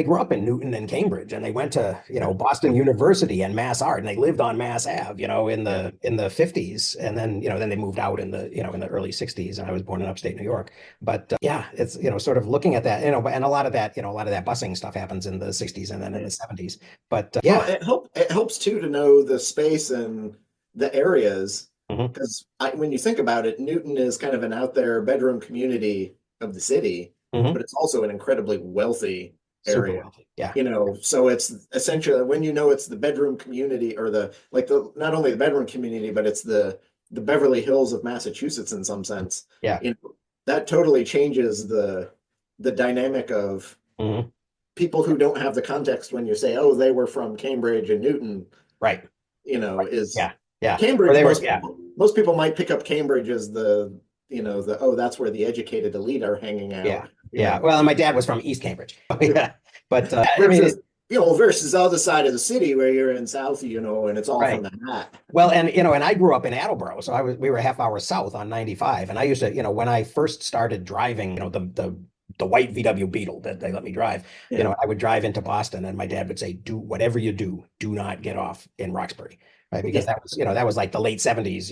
grew up in Newton and Cambridge, and they went to, Boston University and Mass Art, and they lived on Mass Ave, in Yeah. the 50s. And then they moved out in the early 60s, and I was born in upstate New York. But yeah, it's, sort of looking at that, and a lot of that busing stuff happens in the 60s and then in Yeah. the 70s. But Well, yeah. it helps too to know the space and the areas, Hmm. because when you think about it, Newton is kind of an out there bedroom community of the city, Hmm. but it's also an incredibly wealthy Super area. wealthy. Yeah. So it's essentially, when it's the bedroom community, or the not only the bedroom community, but it's the Beverly Hills of Massachusetts in some sense. Yeah. That totally changes the dynamic of Hmm. people who don't have the context when you say, oh, they were from Cambridge and Newton, Right. is Yeah. Yeah. Or Cambridge. they were, yeah. Most people might pick up Cambridge as oh, that's where the educated elite are hanging Yeah. out. Yeah. Well, and my dad was from East Cambridge. Yeah. But I mean, Versus versus the other side of the city where you're in South, and it's all from right. the hat. Well, and and I grew up in Attleboro, so we were a half hour south on 95. And I used to, when I first started driving, the white VW Beetle that they let me drive, Yeah. I would drive into Boston and my dad would say, do whatever you do, do not get off in Roxbury. Right. Because Yeah. that was like the late 70s,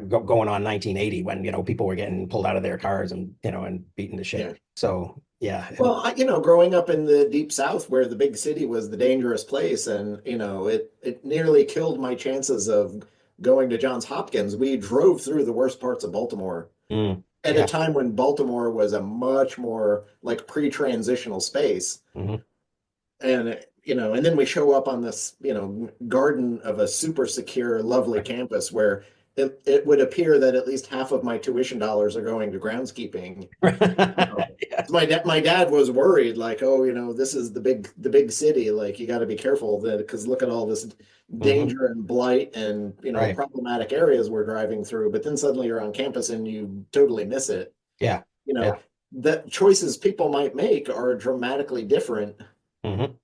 going on 1980 when, people were getting pulled out of their cars and, and beaten to shit. Yeah. So, yeah. Well, growing up in the deep South where the big city was the dangerous place, and it nearly killed my chances of going to Johns Hopkins. We drove through the worst parts of Baltimore at a Yeah. time when Baltimore was a much more like pre-transitional space. Mhm. And and then we show up on this, garden of a super secure, lovely campus where it would appear that at least half of my tuition dollars are going to groundskeeping. Yeah. My dad was worried, like, oh, this is the big city, like you got to be careful because look at all this danger and blight and Right. problematic areas we're driving through. But then suddenly you're on campus and you totally miss it. Yeah. Yeah. The choices people might make are dramatically different. Mhm.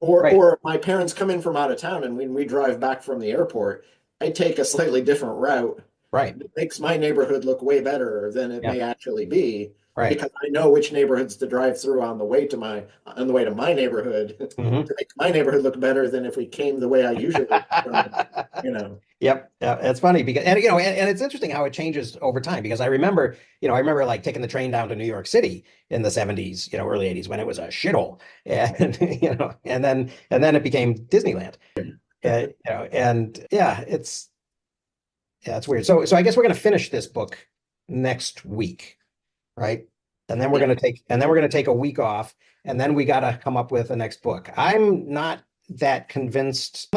Or Right. my parents come in from out of town, and when we drive back from the airport, I take a slightly different route. Right. It makes my neighborhood look way better than it Yeah. may actually be, Right. because I know which neighborhoods to drive through on the way to my neighborhood Mhm. to make my neighborhood look better than if we came the way I usually Yep. Yeah. It's funny because, and it's interesting how it changes over time because I remember like taking the train down to New York City in the 70s, early 80s when it was a shithole. And, and then it became Disneyland. And yeah, it's weird. So I guess we're going to finish this book next week, right? And then we're going to take a week off, and then we got to come up with a next book. I'm not that convinced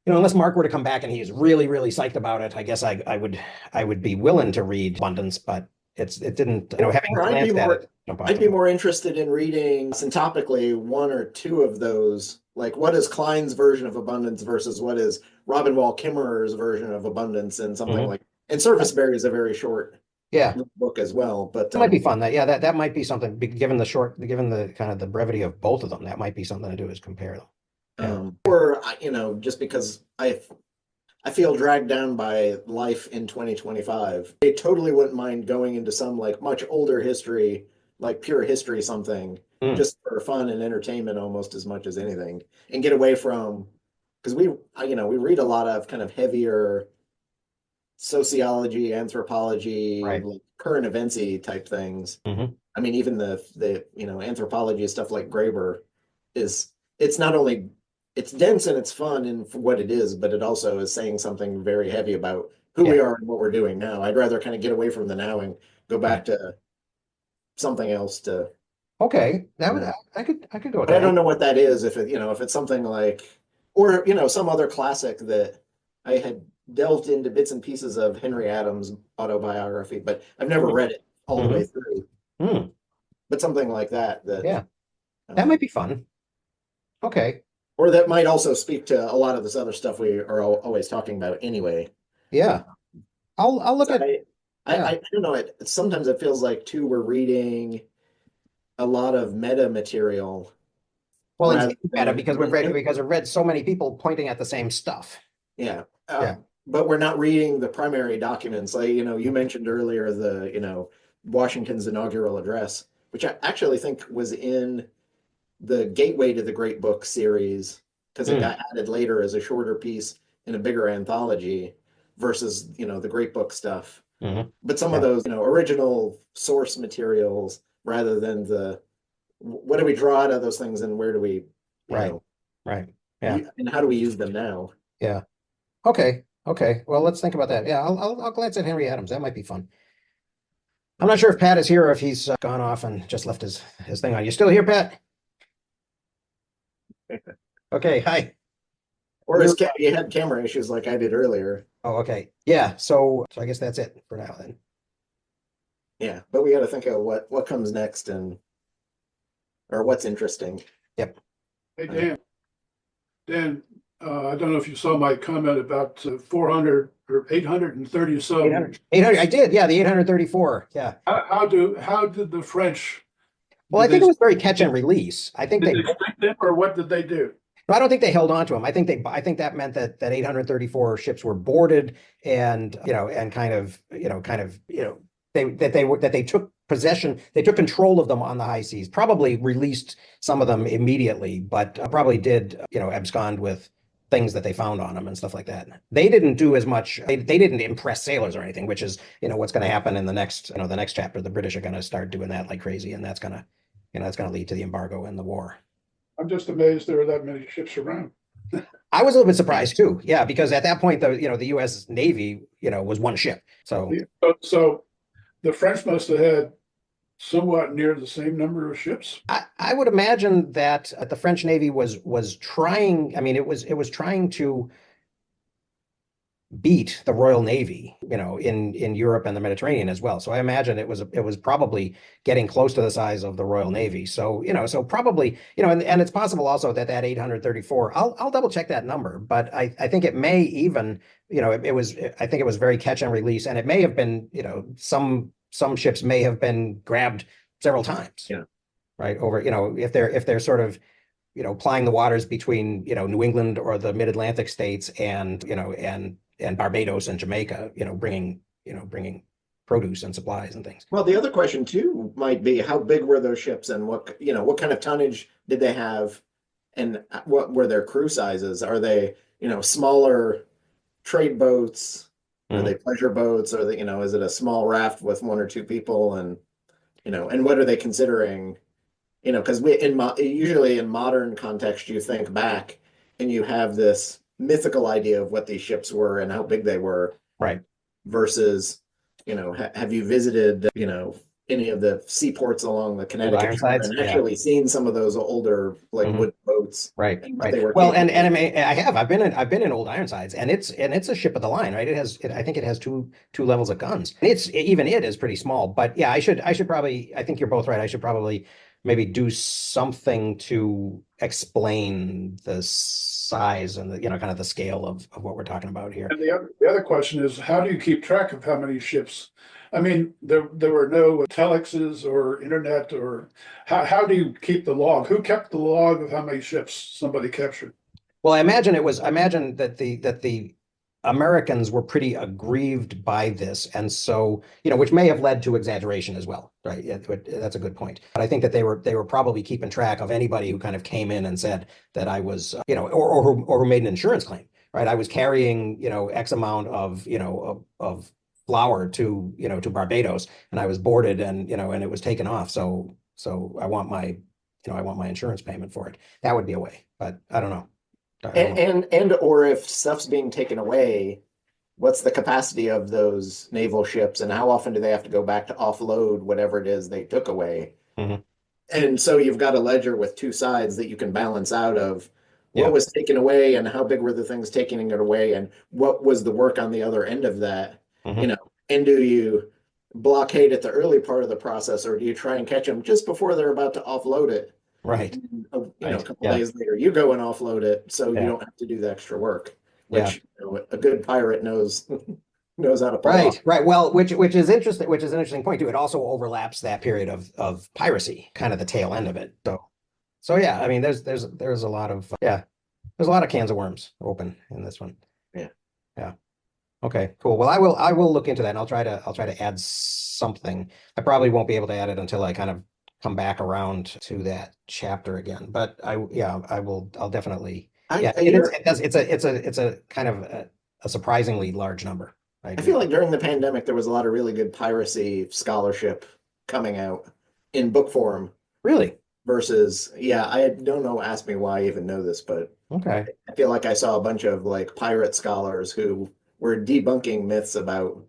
unless Mark were to come back and he's really, really psyched about it. I guess I would be willing to read Abundance, but it didn't, having glanced at it. I'd be more interested in reading syntopically one or two of those. Like, what is Klein's version of Abundance versus what is Robin Wall Kimmerer's version of Abundance, and something like. And Serviceberry is a very short book as well, but it might be fun. That might be something. Given the kind of the brevity of both of them, that might be something to do is compare them. Or just because I feel dragged down by life in 2025. I totally wouldn't mind going into some like much older history, like pure history something, just for fun and entertainment almost as much as anything, and get away from, because we read a lot of kind of heavier sociology, anthropology, Right. like current eventsy type things. I mean, even the anthropology stuff like Graeber it's not only it's dense and it's fun and for what it is, but it also is saying something very heavy about who we are and what we're doing now. I'd rather kind of get away from the now and go back to something else to. Okay, I could go with But that. I don't know what that is. If it's something like, or some other classic that I had delved into bits and pieces of Henry Adams' autobiography, but I've never read it all the way through. But something like that. That might be fun. Okay. Or that might also speak to a lot of this other stuff we are always talking about anyway. Yeah. I'll look at. I don't know. Sometimes it feels like too we're reading a lot of meta material. Well, it's meta because we've read so many people pointing at the same stuff. Yeah. But we're not reading the primary documents. Like, you mentioned earlier the, Washington's inaugural address, which I actually think was in the Gateway to the Great Book series, because it got added later as a shorter piece in a bigger anthology versus, the Great Book stuff. But some of those, original source materials rather than what do we draw out of those things and where do we, Right. Yeah. And how do we use them now? Yeah. Okay. Well, let's think about that. Yeah, I'll glance at Henry Adams. That might be fun. I'm not sure if Pat is here or if he's gone off and just left his thing on. You still here, Pat? Okay. Hi. Or you had camera issues like I did earlier. Oh, okay. Yeah. So I guess that's it for now then. Yeah, but we got to think of what comes next and or what's interesting. Yep. Hey, Dan, I don't know if you saw my comment about 400 or 830 some. 800, I did, yeah, the 834, yeah. How did the French, Well, I did think they, it was very catch and release. I think did they, they strike them, or what did they do? no, I don't think they held on to them. I think that meant that 834 ships were boarded and, and that they took possession, they took control of them on the high seas, probably released some of them immediately, but probably did, abscond with things that they found on them and stuff like that. They didn't do as much, they didn't impress sailors or anything, which is, what's going to happen in the next chapter. The British are going to start doing that like crazy, and that's going to lead to the embargo and the war. I'm just amazed there are that many ships around. I was a little bit surprised too. Yeah, because at that point, the U.S. Navy, was one ship. So So the French must have had somewhat near the same number of ships. I would imagine that the French Navy was trying. I mean, it was trying to beat the Royal Navy, in Europe and the Mediterranean as well. So I imagine it was probably getting close to the size of the Royal Navy. So, so probably, and it's possible also that 834, I'll double check that number, but I think it may even, I think it was very catch and release, and it may have been, some ships may have been grabbed several times. Yeah. Right. Over, if they're sort of, plying the waters between, New England or the mid-Atlantic states and, and Barbados and Jamaica, bringing produce and supplies and things. Well, the other question too might be how big were those ships, and what kind of tonnage did they have, and what were their crew sizes? Are they, smaller trade boats? Are they pleasure boats? Are they, is it a small raft with one or two people? And, and what are they considering? Because usually in modern context, you think back and you have this mythical idea of what these ships were and how big they were. Right. Versus, have you visited, any of the seaports along the Connecticut Shore and actually seen some of those older wood boats? Right. Right. Well, and I have. I've been in old Ironsides, and it's a ship of the line, right? I think it has two levels of guns. It is pretty small, but yeah, I should probably, I think you're both right. I should probably maybe do something to explain the size and the, kind of the scale of what we're talking about here. And the other question is, how do you keep track of how many ships? I mean, there were no telexes or internet, or how do you keep the log? Who kept the log of how many ships somebody captured? Well, I imagine that the Americans were pretty aggrieved by this, and so, which may have led to exaggeration as well, right? Yeah, that's a good point. But I think that they were probably keeping track of anybody who kind of came in and said that I was, or who made an insurance claim, right? I was carrying, X amount of, of flour to, to Barbados, and I was boarded, and, and it was taken off. So I want my, I want my insurance payment for it. That would be a way, but I don't know. And or if stuff's being taken away, what's the capacity of those naval ships, and how often do they have to go back to offload whatever it is they took away? Mm-hmm. And so you've got a ledger with two sides that you can balance out of what was taken away and how big were the things taking it away, and what was the work on the other end of that. Mm-hmm. And do you blockade at the early part of the process, or do you try and catch them just before they're about to offload it? Right. A couple days later, you go and offload it, so you don't have to do the extra work, which a good pirate knows how to pull off. Right. Well, which is interesting. Which is an interesting point too. It also overlaps that period of piracy, kind of the tail end of it. So yeah. I mean, there's a lot of there's a lot of cans of worms open in this one. Yeah. Okay. Cool. Well, I will look into that, and I'll try to add something. I probably won't be able to add it until I kind of come back around to that chapter again, but I'll definitely, it's a kind of a surprisingly large number. I feel like during the pandemic, there was a lot of really good piracy scholarship coming out in book form. Really? Versus, I don't know, ask me why I even know this, but okay. I feel like I saw a bunch of pirate scholars who were debunking myths about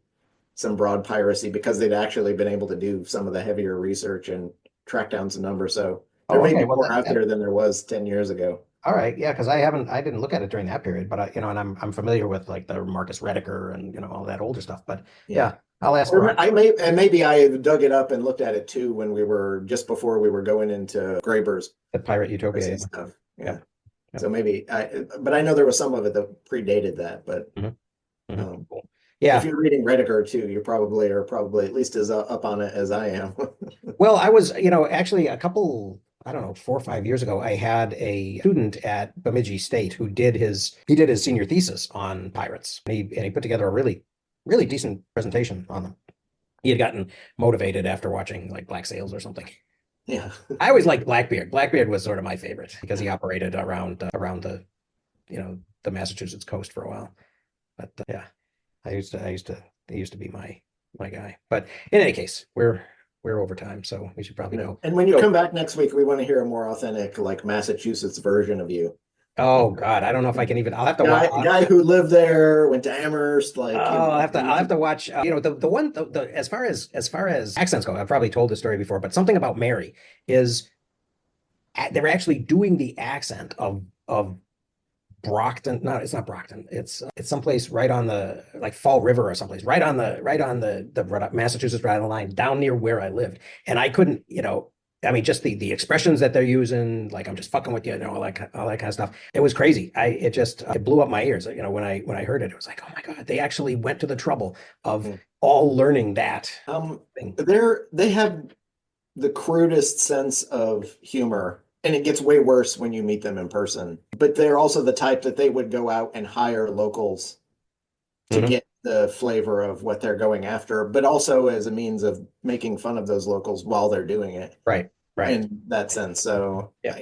some broad piracy because they'd actually been able to do some of the heavier research and track down some numbers. So there may be more out there than there was 10 years ago. All right. Yeah. Cause I didn't look at it during that period, but and I'm familiar with the Marcus Rediker and, all that older stuff, but yeah. I'll ask Or Ron. I may, and maybe I dug it up and looked at it too when we were just before we were going into Graeber's The Pirate Utopia. and stuff. Yeah. Yep. Yep. So maybe but I know there was some of it that predated that. But Mhm. um, Cool. if Yeah. you're reading Rediger too, you probably are probably at least as up on it as I am. Well, I was, actually a couple, I don't know, 4 or 5 years ago, I had a student at Bemidji State who did his senior thesis on pirates. And he put together a really, really decent presentation on them. He had gotten motivated after watching like Black Sails or something. Yeah. I always liked Blackbeard. Blackbeard was sort of my favorite because he operated around the Massachusetts coast for a while. But yeah, he used to be my guy. But in any case, we're over time, so we should probably go. And when you come back next week, we want to hear a more authentic, like Massachusetts version of you. Oh God, I don't know if I can even. I'll have to watch. Guy who lived there, went to Amherst, like I'll have to watch. As far as accents go, I've probably told this story before, but something about Mary is they were actually doing the accent of Brockton. No, it's not Brockton. It's someplace right on the like Fall River or someplace right on the Massachusetts Rhode Island line down near where I lived, and I couldn't, I mean, just the expressions that they're using, like I'm just fucking with you, all that kind of stuff. It was crazy. It blew up my ears. When I heard it, it was like, oh my God, they actually went to the trouble of all learning that thing. They have the crudest sense of humor, and it gets way worse when you meet them in person. But they're also the type that they would go out and hire locals to get the flavor of what they're going after, but also as a means of making fun of those locals while they're doing it. Right. In that sense. So yeah.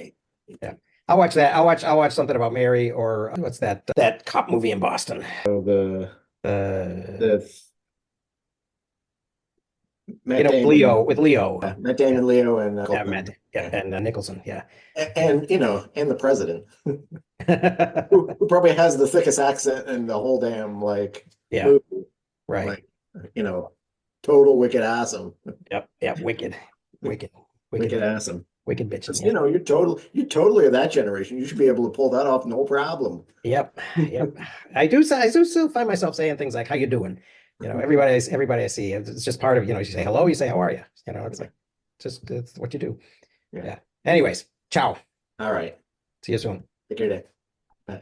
I'll watch that. I'll watch something about Mary, or what's that cop movie in Boston? The Matt with Damon, Leo, Matt Damon, Leo, and and Nicholson, and the president, who probably has the thickest accent in the whole damn movie. Right. Like, total wicked awesome. Yep, wicked awesome. Wicked bitches. You're totally of that generation. You should be able to pull that off, no problem. Yep. I do still find myself saying things like, "How you doing?" Everybody I see, it's just part of, you say hello, you say, "How are you?" It's like, it's what you do. Yeah. Anyways, ciao. All right. See you soon. Take care. Bye.